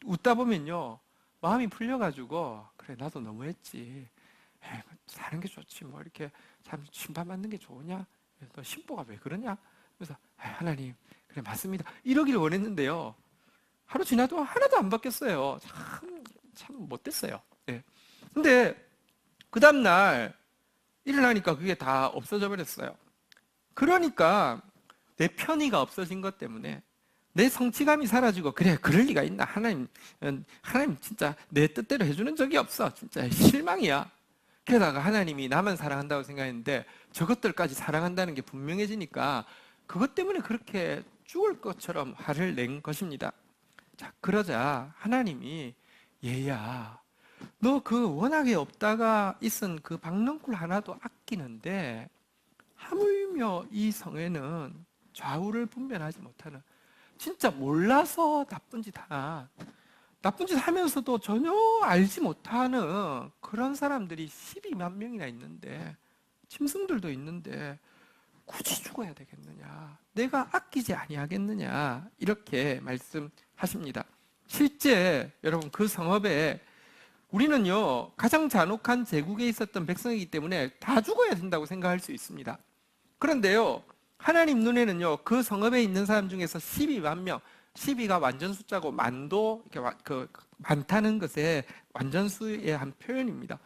웃다 보면요, 마음이 풀려가지고, 그래 나도 너무했지, 사는 게 좋지 뭐 이렇게 참 심판받는 게 좋으냐, 너 신보가 왜 그러냐, 그래서 하나님 그래 맞습니다 이러기를 원했는데요, 하루 지나도 하나도 안 바뀌었어요. 참 못됐어요. 근데 그 다음날 일어나니까 그게 다 없어져 버렸어요. 그러니까 내 편의가 없어진 것 때문에 내 성취감이 사라지고, 그래 그럴 리가 있나, 하나님 진짜 내 뜻대로 해주는 적이 없어, 진짜 실망이야. 게다가 하나님이 나만 사랑한다고 생각했는데 저것들까지 사랑한다는 게 분명해지니까 그것 때문에 그렇게 죽을 것처럼 화를 낸 것입니다. 자, 그러자 하나님이, 얘야 너 그 워낙에 없다가 있은 그 박넝쿨 하나도 아끼는데 하물며 이 성에는 좌우를 분별하지 못하는, 진짜 몰라서 나쁜 짓 하면서도 전혀 알지 못하는 그런 사람들이 12만 명이나 있는데, 짐승들도 있는데 굳이 죽어야 되겠느냐, 내가 아끼지 아니하겠느냐, 이렇게 말씀하십니다. 실제 여러분 그 성읍에 우리는요, 가장 잔혹한 제국에 있었던 백성이기 때문에 다 죽어야 된다고 생각할 수 있습니다. 그런데요, 하나님 눈에는요, 그 성읍에 있는 사람 중에서 12만 명, 12가 완전 숫자고 만도 이렇게 많다는 것의 완전수의 한 표현입니다.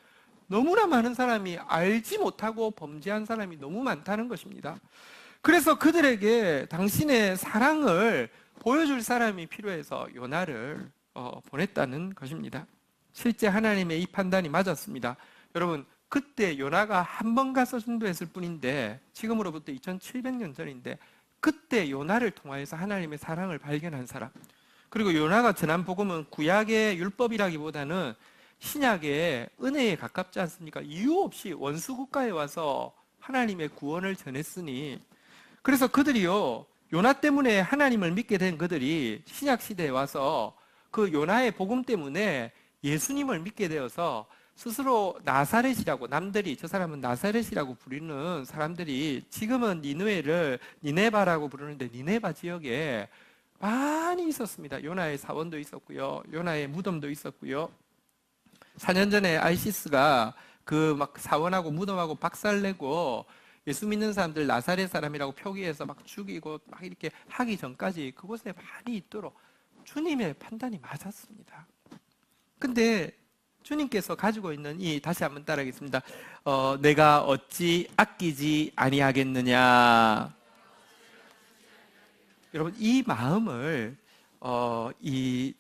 너무나 많은 사람이 알지 못하고 범죄한 사람이 너무 많다는 것입니다. 그래서 그들에게 당신의 사랑을 보여줄 사람이 필요해서 요나를 보냈다는 것입니다. 실제 하나님의 이 판단이 맞았습니다. 여러분, 그때 요나가 한 번 가서 전도했을 뿐인데, 지금으로부터 2700년 전인데, 그때 요나를 통하여서 하나님의 사랑을 발견한 사람, 그리고 요나가 전한 복음은 구약의 율법이라기보다는 신약의 은혜에 가깝지 않습니까? 이유 없이 원수 국가에 와서 하나님의 구원을 전했으니, 그래서 그들이요, 요나 때문에 하나님을 믿게 된 그들이 신약 시대에 와서 그 요나의 복음 때문에 예수님을 믿게 되어서 스스로 나사렛이라고, 남들이 저 사람은 나사렛이라고 부르는 사람들이 지금은 니느웨를 니네바라고 부르는데 니네바 지역에 많이 있었습니다. 요나의 사원도 있었고요, 요나의 무덤도 있었고요. 4년 전에 아이시스가 그 막 사원하고 무덤하고 박살내고 예수 믿는 사람들 나사렛 사람이라고 표기해서 막 죽이고 막 이렇게 하기 전까지 그곳에 많이 있도록 주님의 판단이 맞았습니다. 근데 주님께서 가지고 있는 다시 한번 따라하겠습니다. 내가 어찌 아끼지 아니하겠느냐. 여러분, 이 마음을 이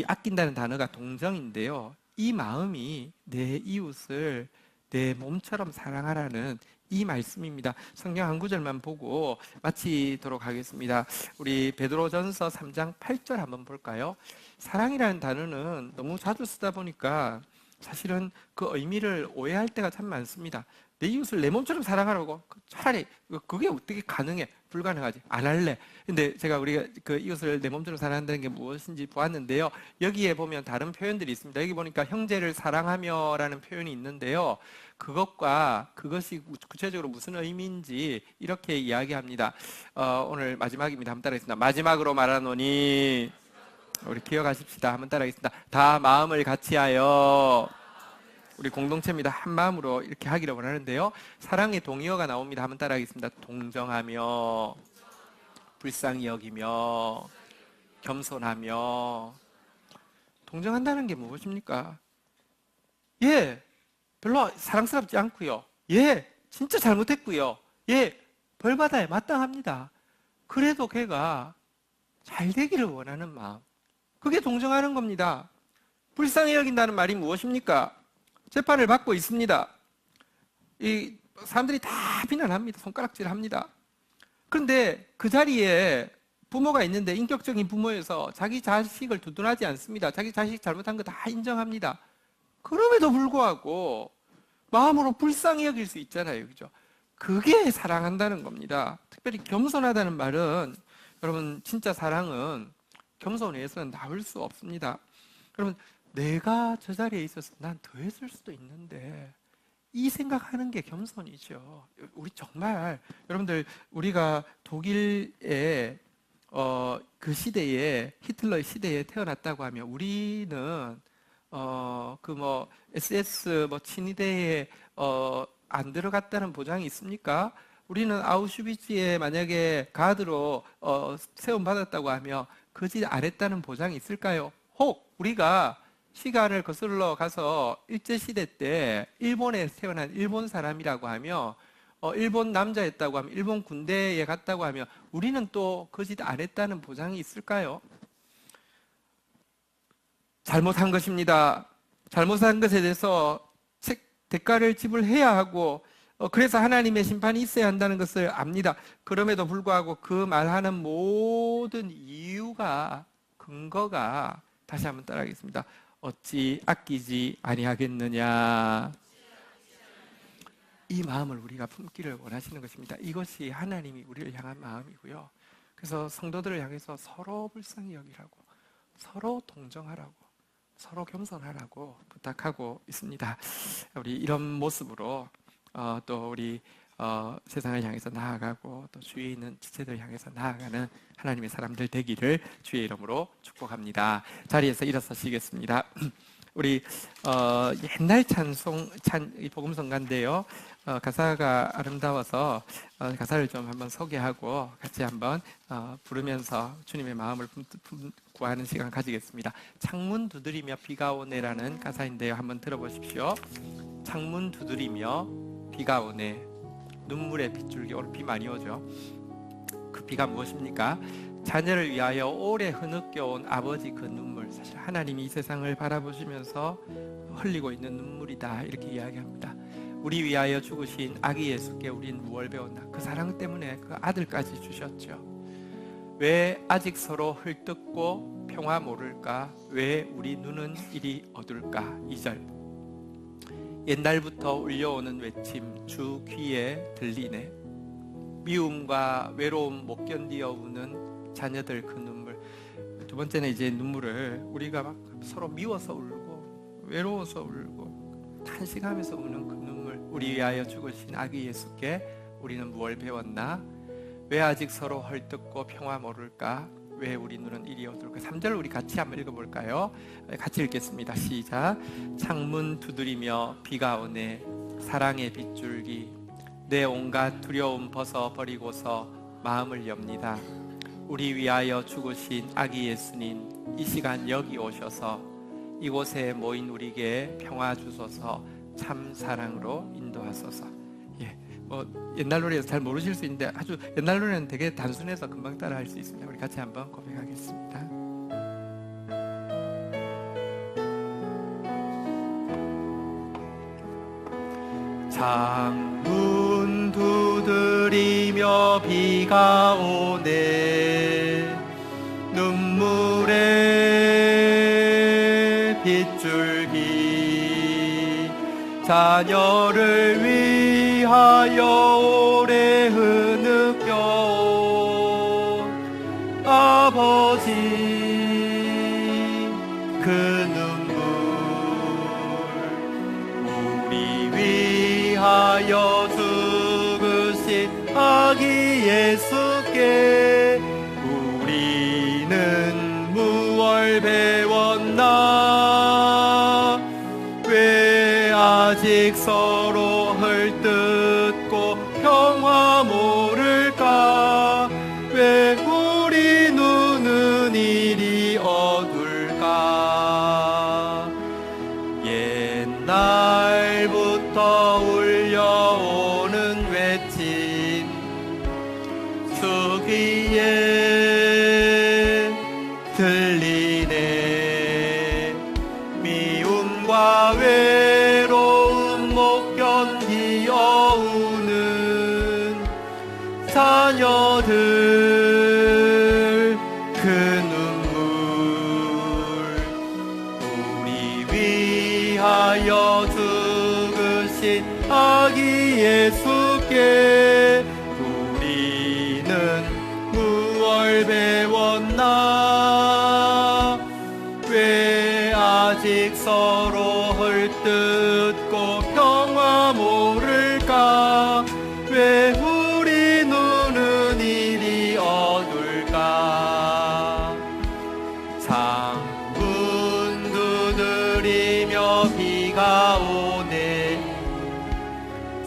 아낀다는 단어가 동정인데요. 이 마음이 내 이웃을 내 몸처럼 사랑하라는 이 말씀입니다. 성경 한 구절만 보고 마치도록 하겠습니다. 우리 베드로전서 3장 8절 한번 볼까요? 사랑이라는 단어는 너무 자주 쓰다 보니까 사실은 그 의미를 오해할 때가 참 많습니다. 내 이웃을 내 몸처럼 사랑하라고? 차라리 그게 어떻게 가능해? 불가능하지. 안 할래. 근데 제가 우리가 그 이웃을 내 몸처럼 사랑한다는 게 무엇인지 보았는데요. 여기에 보면 다른 표현들이 있습니다. 여기 보니까 형제를 사랑하며라는 표현이 있는데요. 그것이 구체적으로 무슨 의미인지 이렇게 이야기합니다. 오늘 마지막입니다. 한번 따라하겠습니다. 마지막으로 말하노니, 우리 기억하십시다. 한번 따라하겠습니다. 다 마음을 같이하여, 우리 공동체입니다. 한 마음으로 이렇게 하기를 원하는데요. 사랑의 동의어가 나옵니다. 한번 따라하겠습니다. 동정하며, 불쌍히 여기며, 겸손하며. 동정한다는 게 무엇입니까? 예, 별로 사랑스럽지 않고요. 예, 진짜 잘못했고요. 예, 벌 받아야 마땅합니다. 그래도 걔가 잘 되기를 원하는 마음, 그게 동정하는 겁니다. 불쌍히 여긴다는 말이 무엇입니까? 재판을 받고 있습니다. 이 사람들이 다 비난합니다. 손가락질합니다. 그런데 그 자리에 부모가 있는데 인격적인 부모여서 자기 자식을 두둔하지 않습니다. 자기 자식 잘못한 거 다 인정합니다. 그럼에도 불구하고 마음으로 불쌍히 여길 수 있잖아요. 그죠? 그게 사랑한다는 겁니다. 특별히 겸손하다는 말은, 여러분, 진짜 사랑은 겸손에서는 나올 수 없습니다. 그러면 내가 저 자리에 있어서 난 더 했을 수도 있는데, 이 생각하는 게 겸손이죠. 우리 정말, 여러분들, 우리가 독일의 그 시대에, 히틀러의 시대에 태어났다고 하면 우리는 SS 친위대에 안 들어갔다는 보장이 있습니까? 우리는 아우슈비츠에 만약에 가드로 세움 받았다고 하면 그 짓 안 했다는 보장이 있을까요? 혹 우리가 시간을 거슬러 가서 일제시대 때 일본에 태어난 일본 사람이라고 하면, 일본 남자였다고 하면, 일본 군대에 갔다고 하면 우리는 또 그 짓 안 했다는 보장이 있을까요? 잘못한 것입니다. 잘못한 것에 대해서 대가를 지불해야 하고, 그래서 하나님의 심판이 있어야 한다는 것을 압니다. 그럼에도 불구하고 그 말하는 모든 이유가, 근거가, 다시 한번 따라하겠습니다. 어찌 아끼지 아니하겠느냐. 이 마음을 우리가 품기를 원하시는 것입니다. 이것이 하나님이 우리를 향한 마음이고요. 그래서 성도들을 향해서 서로 불쌍히 여기라고, 서로 동정하라고, 서로 겸손하라고 부탁하고 있습니다. 우리 이런 모습으로 또 우리 세상을 향해서 나아가고, 또 주위에 있는 지체들을 향해서 나아가는 하나님의 사람들 되기를 주의 이름으로 축복합니다. 자리에서 일어서시겠습니다. 우리 옛날 복음성가인데요. 가사가 아름다워서 가사를 좀 한번 소개하고 같이 한번 부르면서 주님의 마음을 구하는 시간 가지겠습니다. 창문 두드리며 비가 오네라는 가사인데요. 한번 들어보십시오. 창문 두드리며 비가 오네. 눈물의 빗줄기. 오늘 비 많이 오죠. 그 비가 무엇입니까? 자녀를 위하여 오래 흐느껴온 아버지 그 눈물. 사실 하나님이 이 세상을 바라보시면서 흘리고 있는 눈물이다, 이렇게 이야기합니다. 우리 위하여 죽으신 아기 예수께 우린 무엇을 배웠나? 그 사랑 때문에 그 아들까지 주셨죠. 왜 아직 서로 헐뜯고 평화 모를까? 왜 우리 눈은 이리 어둘까? 2절. 옛날부터 울려오는 외침 주 귀에 들리네. 미움과 외로움 못 견디어 우는 자녀들 그 눈물. 두 번째는 이제 눈물을 우리가 막 서로 미워서 울고 외로워서 울고 탄식하면서 우는 그 눈물. 우리 위하여 죽으신 아기 예수께 우리는 무엇을 배웠나? 왜 아직 서로 헐뜯고 평화 모를까? 왜 우리 눈은 이리 어둘까? 3절 우리 같이 한번 읽어볼까요? 같이 읽겠습니다. 시작. 창문 두드리며 비가 오네. 사랑의 빗줄기 내 온갖 두려움 벗어버리고서 마음을 엽니다. 우리 위하여 죽으신 아기 예수님, 이 시간 여기 오셔서 이곳에 모인 우리에게 평화 주소서, 참 사랑으로 인도하소서. 옛날 노래에서 잘 모르실 수 있는데 아주 옛날 노래는 되게 단순해서 금방 따라 할 수 있습니다. 우리 같이 한번 고백하겠습니다. 창문 두드리며 비가 오네. 눈물의 빗줄기 자녀를 위하여 오래 흐느껴온 아버지 그 눈물 우리 위하여 죽으신 아기 예수께 우리는 무얼 배웠나? 왜 아직 서로 헐뜯고 평화 모를까? 왜 우리 눈은 이리 어둘까? 옛날부터 울려오는 외침 주 귀에 들리네. 미움과 외로움 못 견디어 우는 자녀들 그 눈물 우리 위하여 죽으신 아기 예수께 우리는 무얼 배웠나? 왜 아직 서로 헐뜯고 평화 모를까? 왜 우리 눈은 이리 어둘까? 창문 두드리며 비가 오네.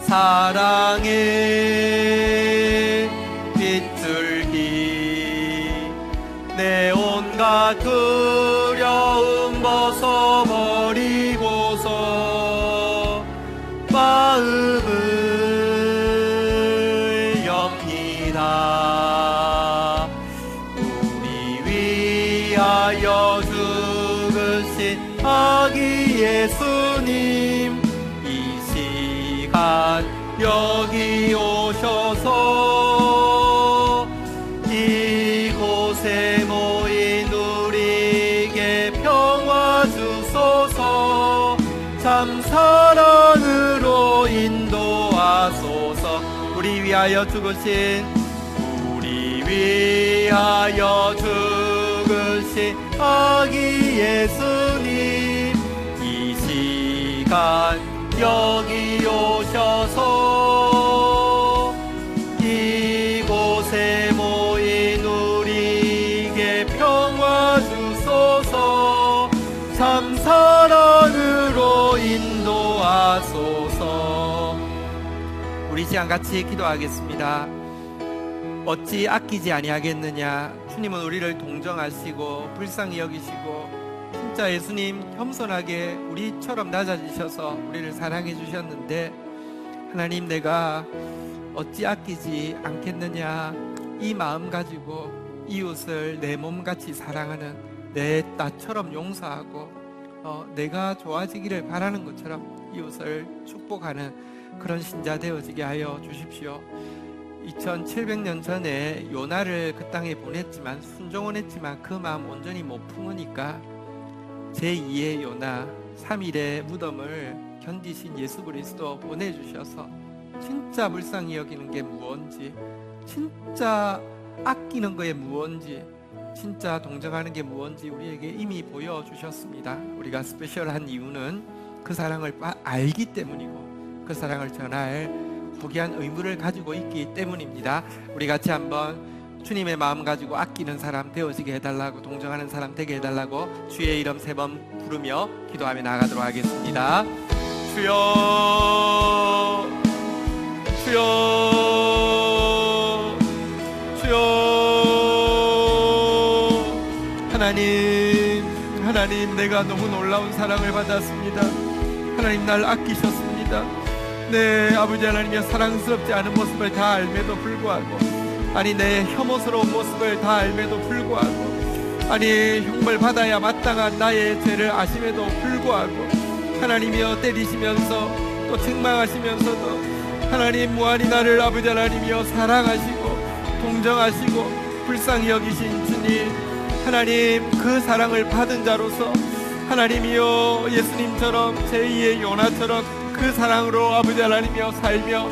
사랑의 빗줄기 내 온갖 두려움 벗어버리고서 마음을 엽니다. 우리 위하여 죽으신 아기 예수님, 이 시간 여기 오셔서 이곳에 모인 우리에게 평화 주소서, 참 사랑으로 인도하소서. 우리 위하여 죽으신 아기 예수님, 이 시간 여기 오셔서 이곳에 모인 우리에게 평화 주소서, 참 사랑으로 인도하소서. 우리 시간 같이 기도하겠습니다. 어찌 아끼지 아니하겠느냐? 주님은 우리를 동정하시고 불쌍히 여기시고 진짜 예수님 겸손하게 우리처럼 낮아지셔서 우리를 사랑해 주셨는데, 하나님, 내가 어찌 아끼지 않겠느냐? 이 마음 가지고 이웃을 내 몸같이 사랑하는, 내 나처럼 용서하고 내가 좋아지기를 바라는 것처럼 이웃을 축복하는 그런 신자 되어지게 하여 주십시오. 2700년 전에 요나를 그 땅에 보냈지만 순종은 했지만 그 마음 온전히 못 품으니까 제2의 요나 3일의 무덤을 견디신 예수 그리스도 보내주셔서 진짜 불쌍히 여기는 게 무언지, 진짜 아끼는 거에 무언지, 진짜 동정하는 게 무언지 우리에게 이미 보여주셨습니다. 우리가 스페셜한 이유는 그 사랑을 알기 때문이고 그 사랑을 전할 고귀한 의무를 가지고 있기 때문입니다. 우리 같이 한번 주님의 마음 가지고 아끼는 사람 되어지게 해달라고, 동정하는 사람 되게 해달라고 주의 이름 3번 부르며 기도하며 나가도록 하겠습니다. 주여, 주여, 주여. 하나님, 내가 너무 놀라운 사랑을 받았습니다. 하나님, 날 아끼셨습니다. 네, 아버지 하나님의 사랑스럽지 않은 모습을 다 알매도 불구하고, 아니 내 혐오스러운 모습을 다 알매도 불구하고, 아니 형벌 받아야 마땅한 나의 죄를 아심에도 불구하고 하나님이여 때리시면서 또 책망하시면서도 하나님 무한히 나를 아버지 하나님이여 사랑하시고 동정하시고 불쌍히 여기신 주님, 하나님 그 사랑을 받은 자로서 하나님이여 예수님처럼 제2의 요나처럼 그 사랑으로 아버지 하나님이여 살며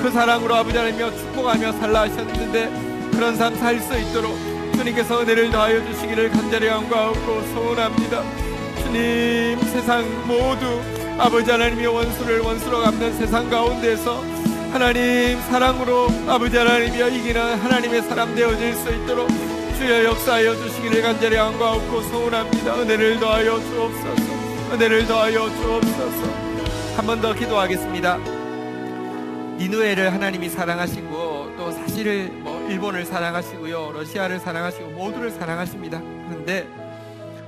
그 사랑으로 아버지 하나님이여 축복하며 살라 하셨는데 그런 삶 살 수 있도록 주님께서 은혜를 더하여 주시기를 간절히 간구하고 소원합니다. 주님, 세상 모두 아버지 하나님의 원수를 원수로 갚는 세상 가운데서 하나님 사랑으로 아버지 하나님이여 이기는 하나님의 사람 되어질 수 있도록 주여 역사하여 주시기를 간절히 간구하고 소원합니다. 은혜를 더하여 주옵소서. 은혜를 더하여 주옵소서. 한 번 더 기도하겠습니다. 니느웨를 하나님이 사랑하시고 또 사실을 일본을 사랑하시고요, 러시아를 사랑하시고 모두를 사랑하십니다. 그런데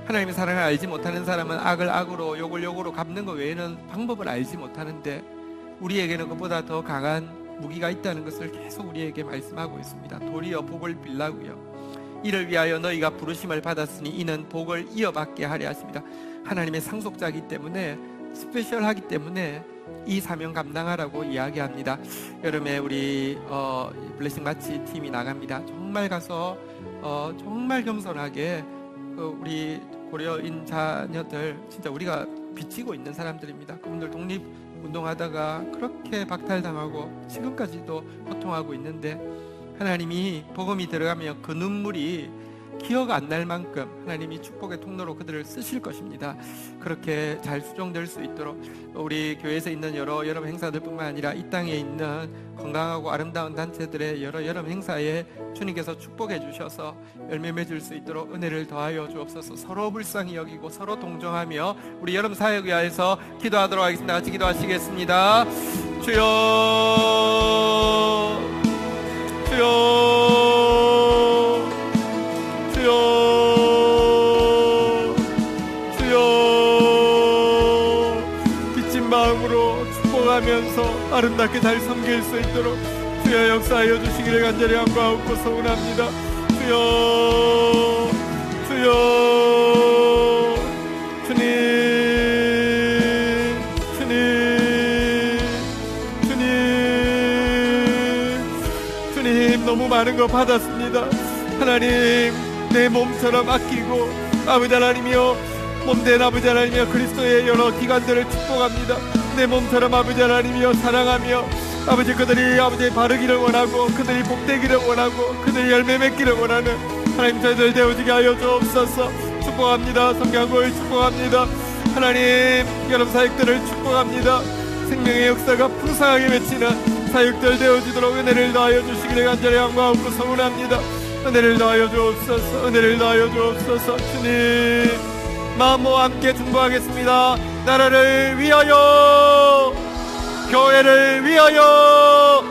하나님의 사랑을 알지 못하는 사람은 악을 악으로 욕을 욕으로 갚는 것 외에는 방법을 알지 못하는데 우리에게는 그보다 더 강한 무기가 있다는 것을 계속 우리에게 말씀하고 있습니다. 도리어 복을 빌라고요. 이를 위하여 너희가 부르심을 받았으니 이는 복을 이어받게 하려 하십니다. 하나님의 상속자이기 때문에 스페셜하기 때문에 이 사명 감당하라고 이야기합니다. 여름에 우리 블레싱 마치 팀이 나갑니다. 정말 가서 정말 겸손하게 우리 고려인 자녀들 진짜 우리가 비치고 있는 사람들입니다. 그분들 독립운동하다가 그렇게 박탈당하고 지금까지도 고통하고 있는데 하나님이 복음이 들어가면 그 눈물이 기억 안 날 만큼 하나님이 축복의 통로로 그들을 쓰실 것입니다. 그렇게 잘 수종될 수 있도록 우리 교회에서 있는 여러 행사들뿐만 아니라 이 땅에 있는 건강하고 아름다운 단체들의 여러 행사에 주님께서 축복해 주셔서 열매 맺을 수 있도록 은혜를 더하여 주옵소서. 서로 불쌍히 여기고 서로 동정하며 우리 여름 사역 위하여서 기도하도록 하겠습니다. 같이 기도하시겠습니다. 주여, 주여, 축복하면서 아름답게 잘 섬길 수 있도록 주여 역사하여 주시기를 간절히 간구하고 소원합니다. 주여, 주여, 주님, 주님 너무 많은 거 받았습니다. 하나님 내 몸처럼 아끼고 아버지 하나님이여 몸된 아버지 하나님이여 그리스도의 여러 기관들을 축복합니다. 내 몸처럼 아버지 하나님이여 사랑하며 아버지 그들이 아버지 바르기를 원하고 그들이 복되기를 원하고 그들이 열매 맺기를 원하는 하나님 저희들 되어지게 하여 주옵소서. 축복합니다. 성경을 축복합니다. 하나님 여러분 사역들을 축복합니다. 생명의 역사가 풍성하게 맺히는 사역들 되어지도록 은혜를 더하여 주시기를 간절히 간구하고 소원합니다. 은혜를 더하여 주옵소서. 은혜를 더하여 주옵소서. 주님 마음과 함께 중보하겠습니다. 나라를 위하여, 교회를 위하여,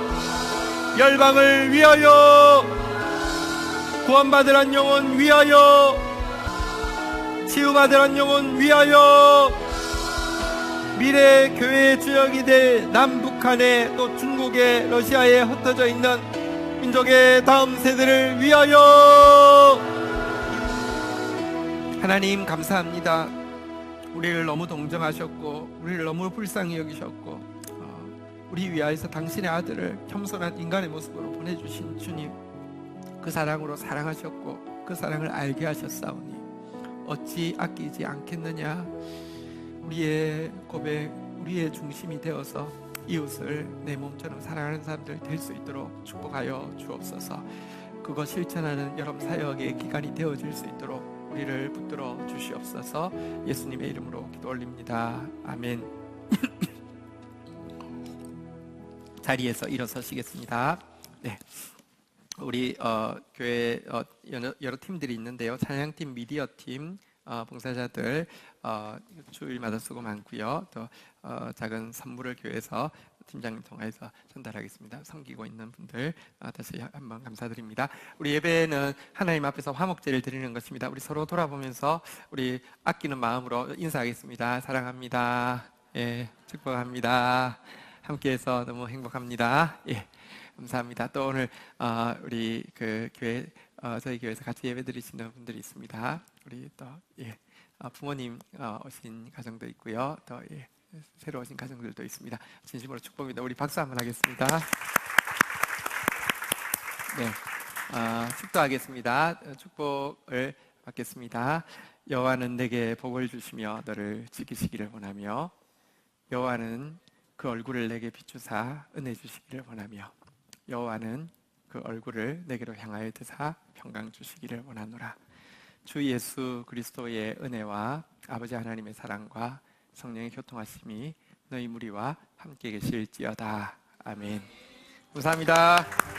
열방을 위하여, 구원받을 한 영혼 위하여, 치유받을 한 영혼 위하여, 미래 교회의 주역이 될 남북한에 또 중국에 러시아에 흩어져 있는 민족의 다음 세대를 위하여. 하나님 감사합니다. 우리를 너무 동정하셨고 우리를 너무 불쌍히 여기셨고 우리 위하여서 당신의 아들을 겸손한 인간의 모습으로 보내주신 주님, 그 사랑으로 사랑하셨고 그 사랑을 알게 하셨사오니 어찌 아끼지 않겠느냐. 우리의 고백, 우리의 중심이 되어서 이웃을 내 몸처럼 사랑하는 사람들 될 수 있도록 축복하여 주옵소서. 그거 실천하는 여러분 사역의 기간이 되어질 수 있도록 우리를 붙들어 주시옵소서. 예수님의 이름으로 기도 올립니다. 아멘. 자리에서 일어서시겠습니다. 네. 우리 교회 여러 팀들이 있는데요. 찬양팀, 미디어팀, 봉사자들 주일마다 수고 많고요. 또 작은 선물을 교회에서 팀장님 통해서 전달하겠습니다. 섬기고 있는 분들 다시 한번 감사드립니다. 우리 예배는 하나님 앞에서 화목제를 드리는 것입니다. 우리 서로 돌아보면서 우리 아끼는 마음으로 인사하겠습니다. 사랑합니다. 예, 축복합니다. 함께해서 너무 행복합니다. 예, 감사합니다. 또 오늘 우리 그 교회 저희 교회에서 같이 예배드리시는 분들이 있습니다. 우리 또 예, 부모님 오신 가정도 있고요. 또 예, 새로 오신 가정들도 있습니다. 진심으로 축복합니다. 우리 박수 한번 하겠습니다. 네, 축도하겠습니다. 축복을 받겠습니다. 여호와는 내게 복을 주시며 너를 지키시기를 원하며 여호와는 그 얼굴을 내게 비추사 은혜 주시기를 원하며 여호와는 그 얼굴을 내게로 향하여 드사 평강 주시기를 원하노라. 주 예수 그리스도의 은혜와 아버지 하나님의 사랑과 성령의 교통하심이 너희 무리와 함께 계실지어다. 아멘. 감사합니다.